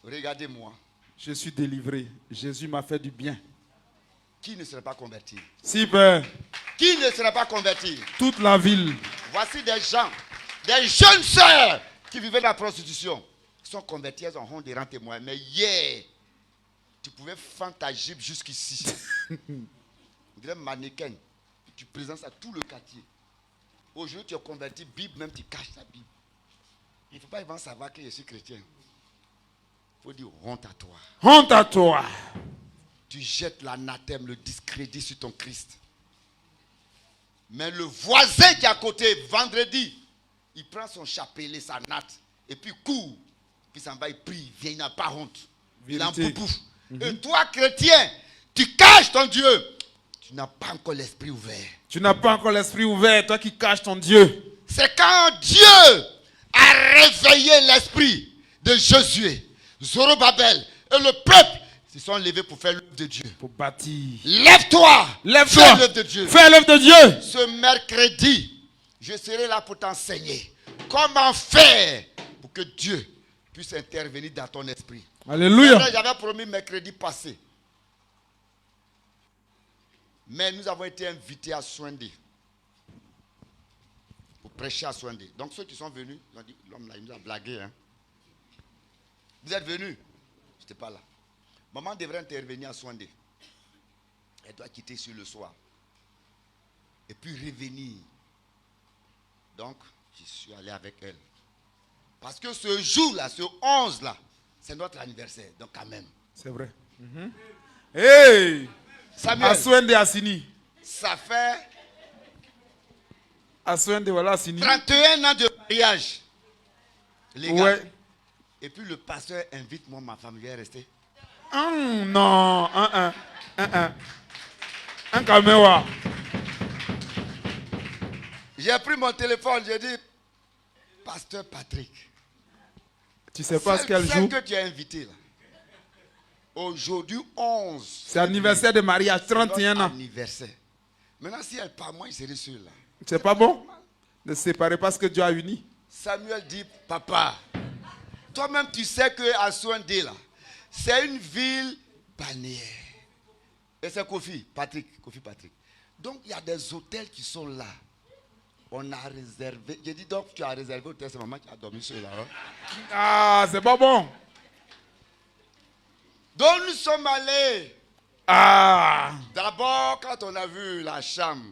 Regardez-moi. Je suis délivré. Jésus m'a fait du bien. Qui ne serait pas converti? Si, Père. Qui ne serait pas converti? Toute la ville. Voici des gens, des jeunes sœurs qui vivaient dans la prostitution. Ils sont convertis, elles ont honte de rendre témoin. Mais hier, tu pouvais fendre ta jupe jusqu'ici. On dirait mannequin. Tu présentes ça à tout le quartier. Aujourd'hui, tu es converti, Bible, même tu caches ta Bible. Il ne faut pas vraiment savoir que je suis chrétien. Il faut dire honte à toi. Honte à toi. Tu jettes l'anathème, le discrédit sur ton Christ. Mais le voisin qui est à côté, vendredi, il prend son chapelet, sa natte, et puis il court. Puis s'en va, il prie, il vient, il n'a pas honte. Il en Vérité. bouffe. Et toi, chrétien, tu caches ton Dieu. Tu n'as pas encore l'esprit ouvert. Tu n'as pas encore l'esprit ouvert, toi qui caches ton Dieu. C'est quand Dieu a réveillé l'esprit de Josué, Zorobabel et le peuple. Ils sont levés pour faire l'œuvre de Dieu. Pour bâtir. Lève-toi. Lève-toi. Fais l'œuvre de Dieu. Fais l'œuvre de Dieu. Ce mercredi, je serai là pour t'enseigner comment faire pour que Dieu puisse intervenir dans ton esprit. Alléluia. J'avais promis mercredi passé. Mais nous avons été invités à Swindé. Pour prêcher à Swindé. Donc ceux qui sont venus, ils ont dit, l'homme là, il nous a blagué. Hein. Vous êtes venus? Je n'étais pas là. Maman devrait intervenir à Swindé. Elle doit quitter sur le soir. Et puis revenir. Donc, je suis allé avec elle. Parce que ce jour-là, ce 11 là, c'est notre anniversaire. Donc quand même. C'est vrai. Hey! Samuel, Aswende Assini. ça fait Aswende voilà Assini. 31 ans de mariage. Les gars. Ouais. Et puis le pasteur invite moi, ma famille à rester. Non. Un caméra. J'ai pris mon téléphone, j'ai dit, Pasteur Patrick. Tu sais pas ce qu'elle Celle joue? que tu as invité là. Aujourd'hui 11. C'est anniversaire de mariage, C'est notre 31 ans. anniversaire. Maintenant, si elle part, moi, il serait sûr là. C'est pas bon? Ne séparez pas ce que Dieu a uni. Samuel dit, papa, toi-même tu sais que à Swindé là, c'est une ville balnéaire. Et c'est Kofi Patrick. Donc il y a des hôtels qui sont là. On a réservé. J'ai dit donc tu as réservé hôtel, c'est maman qui a dormi sur là. Hein? Ah, c'est pas bon. Donc nous sommes allés. Ah. D'abord quand on a vu la chambre.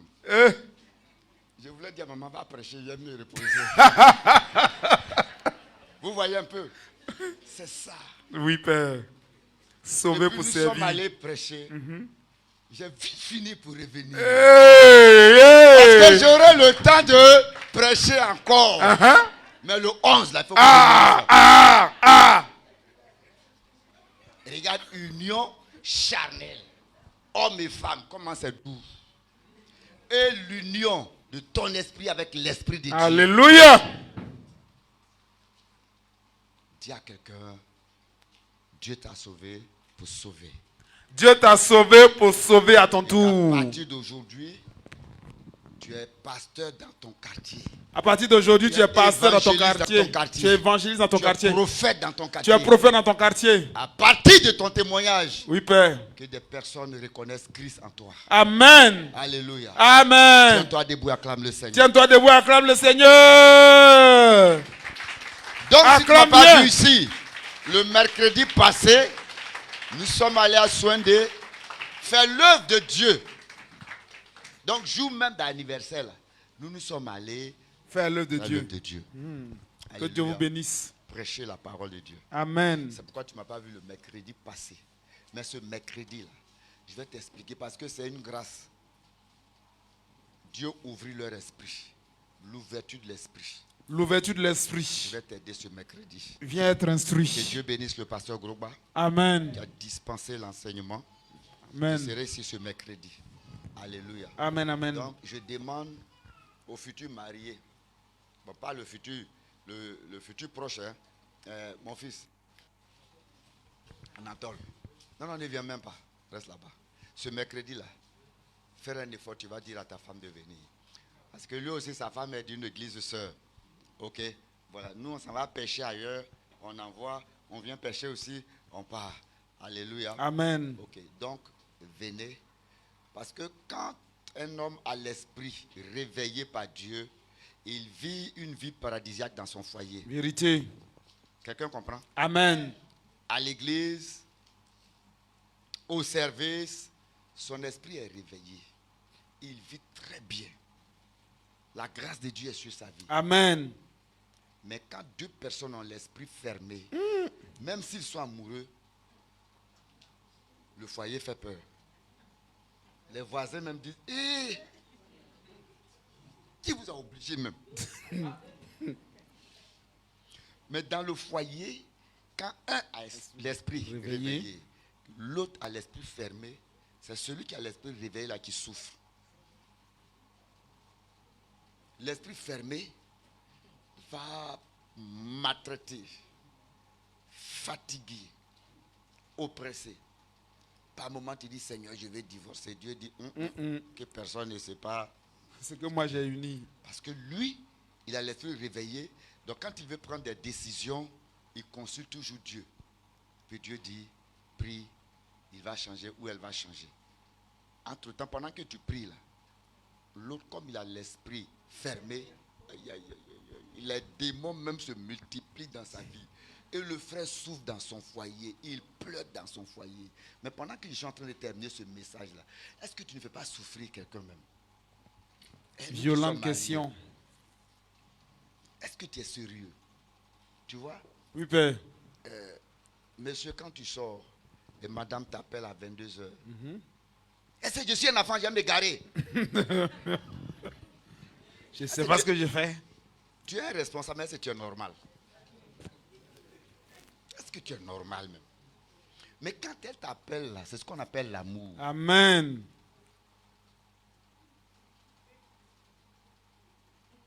Je voulais dire maman va prêcher, j'aime me reposer. Vous voyez un peu. C'est ça. Oui, Père. Sauvé pour nous sommes servir. allés prêcher. J'ai vite fini pour revenir. Hey. Parce que j'aurai le temps de prêcher encore. Mais le 11, là, il faut que je regarde, union charnelle. Hommes et femmes, comment c'est doux. Et l'union de ton esprit avec l'esprit de Dieu. Alléluia. Dis à quelqu'un, Dieu t'a sauvé pour sauver. Dieu t'a sauvé pour sauver à ton Et tour. à partir d'aujourd'hui, tu es pasteur dans ton quartier. À partir d'aujourd'hui, tu es pasteur dans ton évangéliste dans ton quartier. quartier. Tu es évangéliste dans ton Tu quartier. es prophète dans ton Tu quartier. es prophète dans ton quartier. À partir de ton témoignage, Oui, Père. que des personnes reconnaissent Christ en toi. Amen. Alléluia. Amen. Tiens-toi debout, acclame le Seigneur. Tiens-toi debout, acclame le Seigneur. Donc, si tu n'as Acclame pas bien. vu ici, le mercredi passé, nous sommes allés à Swindé faire l'œuvre de Dieu. Donc, jour même d'anniversaire, là, nous sommes allés Fais l'œuvre de faire Dieu. l'œuvre de Dieu. Que Dieu vous bénisse. Prêcher la parole de Dieu. Amen. C'est pourquoi tu ne m'as pas vu le mercredi passé. Mais ce mercredi-là, je vais t'expliquer parce que c'est une grâce. Dieu ouvrit leur esprit. L'ouverture de l'esprit. L'ouverture de Je l'esprit. vais t'aider ce mercredi. Viens être Que instruit. Dieu bénisse le pasteur Grogba Amen. qui a dispensé l'enseignement. Je Amen. serai ici ce mercredi. Alléluia. Amen. Amen. Donc, je demande aux futurs mariés, bon, pas le futur, le futur proche, hein, mon fils, Anatole. Non, ne viens même pas. Reste là-bas. Ce mercredi-là, faire un effort, tu vas dire à ta femme de venir. Parce que lui aussi, sa femme est d'une église de sœurs. Ok? Voilà. Nous, on s'en va pêcher ailleurs. On envoie, on vient pêcher aussi, on part. Alléluia. Amen. Ok. Donc, venez. Parce que quand un homme a l'esprit réveillé par Dieu, il vit une vie paradisiaque dans son foyer. Vérité. Quelqu'un comprend? Amen. À l'église, au service, son esprit est réveillé. Il vit très bien. La grâce de Dieu est sur sa vie. Amen. Mais quand deux personnes ont l'esprit fermé, même s'ils sont amoureux, le foyer fait peur. Les voisins même disent, hé, qui vous a obligé même? Mais dans le foyer, quand un a l'esprit réveillé, l'autre a l'esprit fermé, c'est celui qui a l'esprit réveillé là qui souffre. L'esprit fermé va maltraiter, fatiguer, oppresser. par moment tu dis, Seigneur, je vais divorcer. Dieu dit, que personne ne sait pas. Ce que moi j'ai uni. Parce que lui, il a l'esprit réveillé. Donc quand il veut prendre des décisions, il consulte toujours Dieu. Puis Dieu dit, prie, il va changer ou elle va changer. Entre-temps, pendant que tu pries là, l'autre, comme il a l'esprit fermé, les démons même se multiplient dans sa vie. Et le frère souffre dans son foyer, il pleure dans son foyer. Mais pendant que je suis en train de terminer ce message-là, est-ce que tu ne fais pas souffrir quelqu'un même? Violente question. Est-ce que tu es sérieux? Tu vois? Oui, Père. Monsieur, quand tu sors et madame t'appelle à 22h, est-ce que je suis un enfant, je vais me garer? Je ne sais pas ce que je fais. Tu es un responsable, mais est-ce que tu es normal? Est-ce que tu es normal même? Mais quand elle t'appelle là, c'est ce qu'on appelle l'amour. Amen.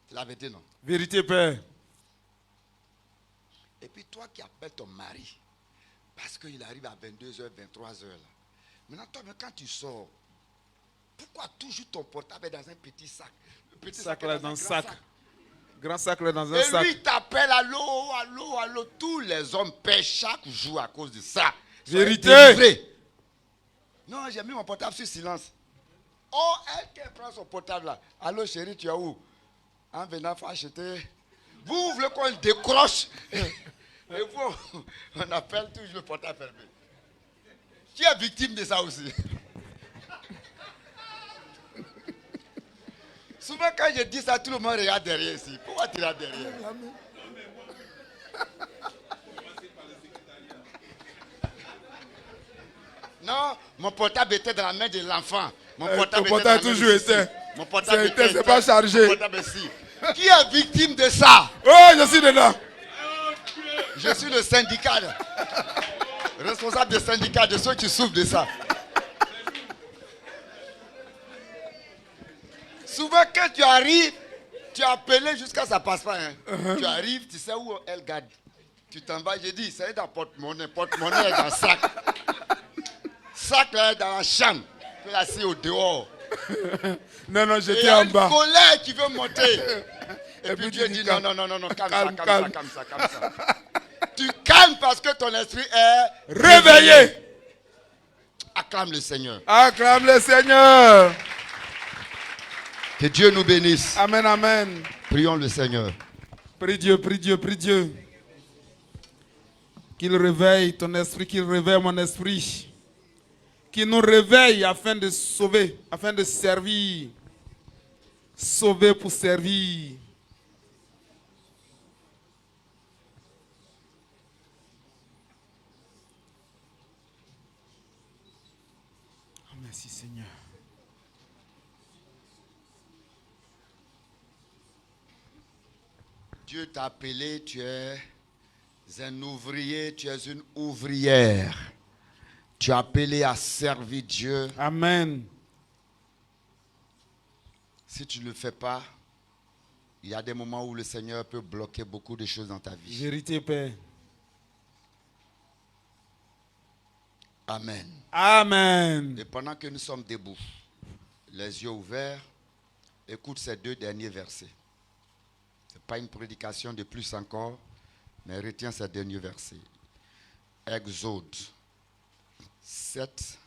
C'est la vérité, non? Vérité, Père. Et puis toi qui appelles ton mari, parce qu'il arrive à 22h, 23h là. Maintenant, toi, quand tu sors, pourquoi toujours ton portable est dans un petit sac? Le petit Sac est là dans un sac. Grand sac là dans un et sac. lui t'appelle, allô, allô, allô. Tous les hommes paient chaque jour à cause de ça. Vérité. Délivrés. Non, j'ai mis mon portable sur silence. Oh, elle qui prend son portable là. Allô chérie, tu es où? En venant, il faut acheter. Vous voulez qu'on décroche? Et vous, on appelle toujours le portable fermé. Tu es victime de ça aussi. Souvent quand je dis ça, tout le monde regarde derrière ici. Pourquoi tu regardes derrière? Non, mon portable était dans la main de l'enfant. Mon portable ton portable toujours était. Mon portable était. C'est pas chargé. Mon portable ici. Qui est victime de ça? Oh, je suis dedans. Je suis le syndicat. Responsable des syndicats, de ceux qui souffrent de ça. Souvent quand tu arrives, tu as appelé jusqu'à ça passe pas. Hein. Tu arrives, tu sais où elle garde. Tu t'en vas, je dis, ça est dans porte-monnaie. Porte-monnaie est dans le sac. Sac là est dans la chambre. Tu l'as assis au dehors. Non, j'étais Et en bas. une colère qui veut monter. Et puis Dieu dit non, calme ça. Tu calmes parce que ton esprit est réveillé. Acclame le Seigneur. Acclame le Seigneur. Que Dieu nous bénisse. Amen, amen. Prions le Seigneur. Prie Dieu, prie Dieu, prie Dieu. Qu'il réveille ton esprit, qu'il réveille mon esprit. Qu'il nous réveille afin de sauver, afin de servir. Sauver pour servir. Oh, merci Seigneur. Dieu t'a appelé, tu es un ouvrier, tu es une ouvrière. Tu es appelé à servir Dieu. Amen. Si tu ne le fais pas, il y a des moments où le Seigneur peut bloquer beaucoup de choses dans ta vie. Vérité, Père. Amen. Amen. Et pendant que nous sommes debout, les yeux ouverts, écoute ces deux derniers versets. Ce n'est pas une prédication de plus encore, mais retiens ces derniers versets. Exode 7,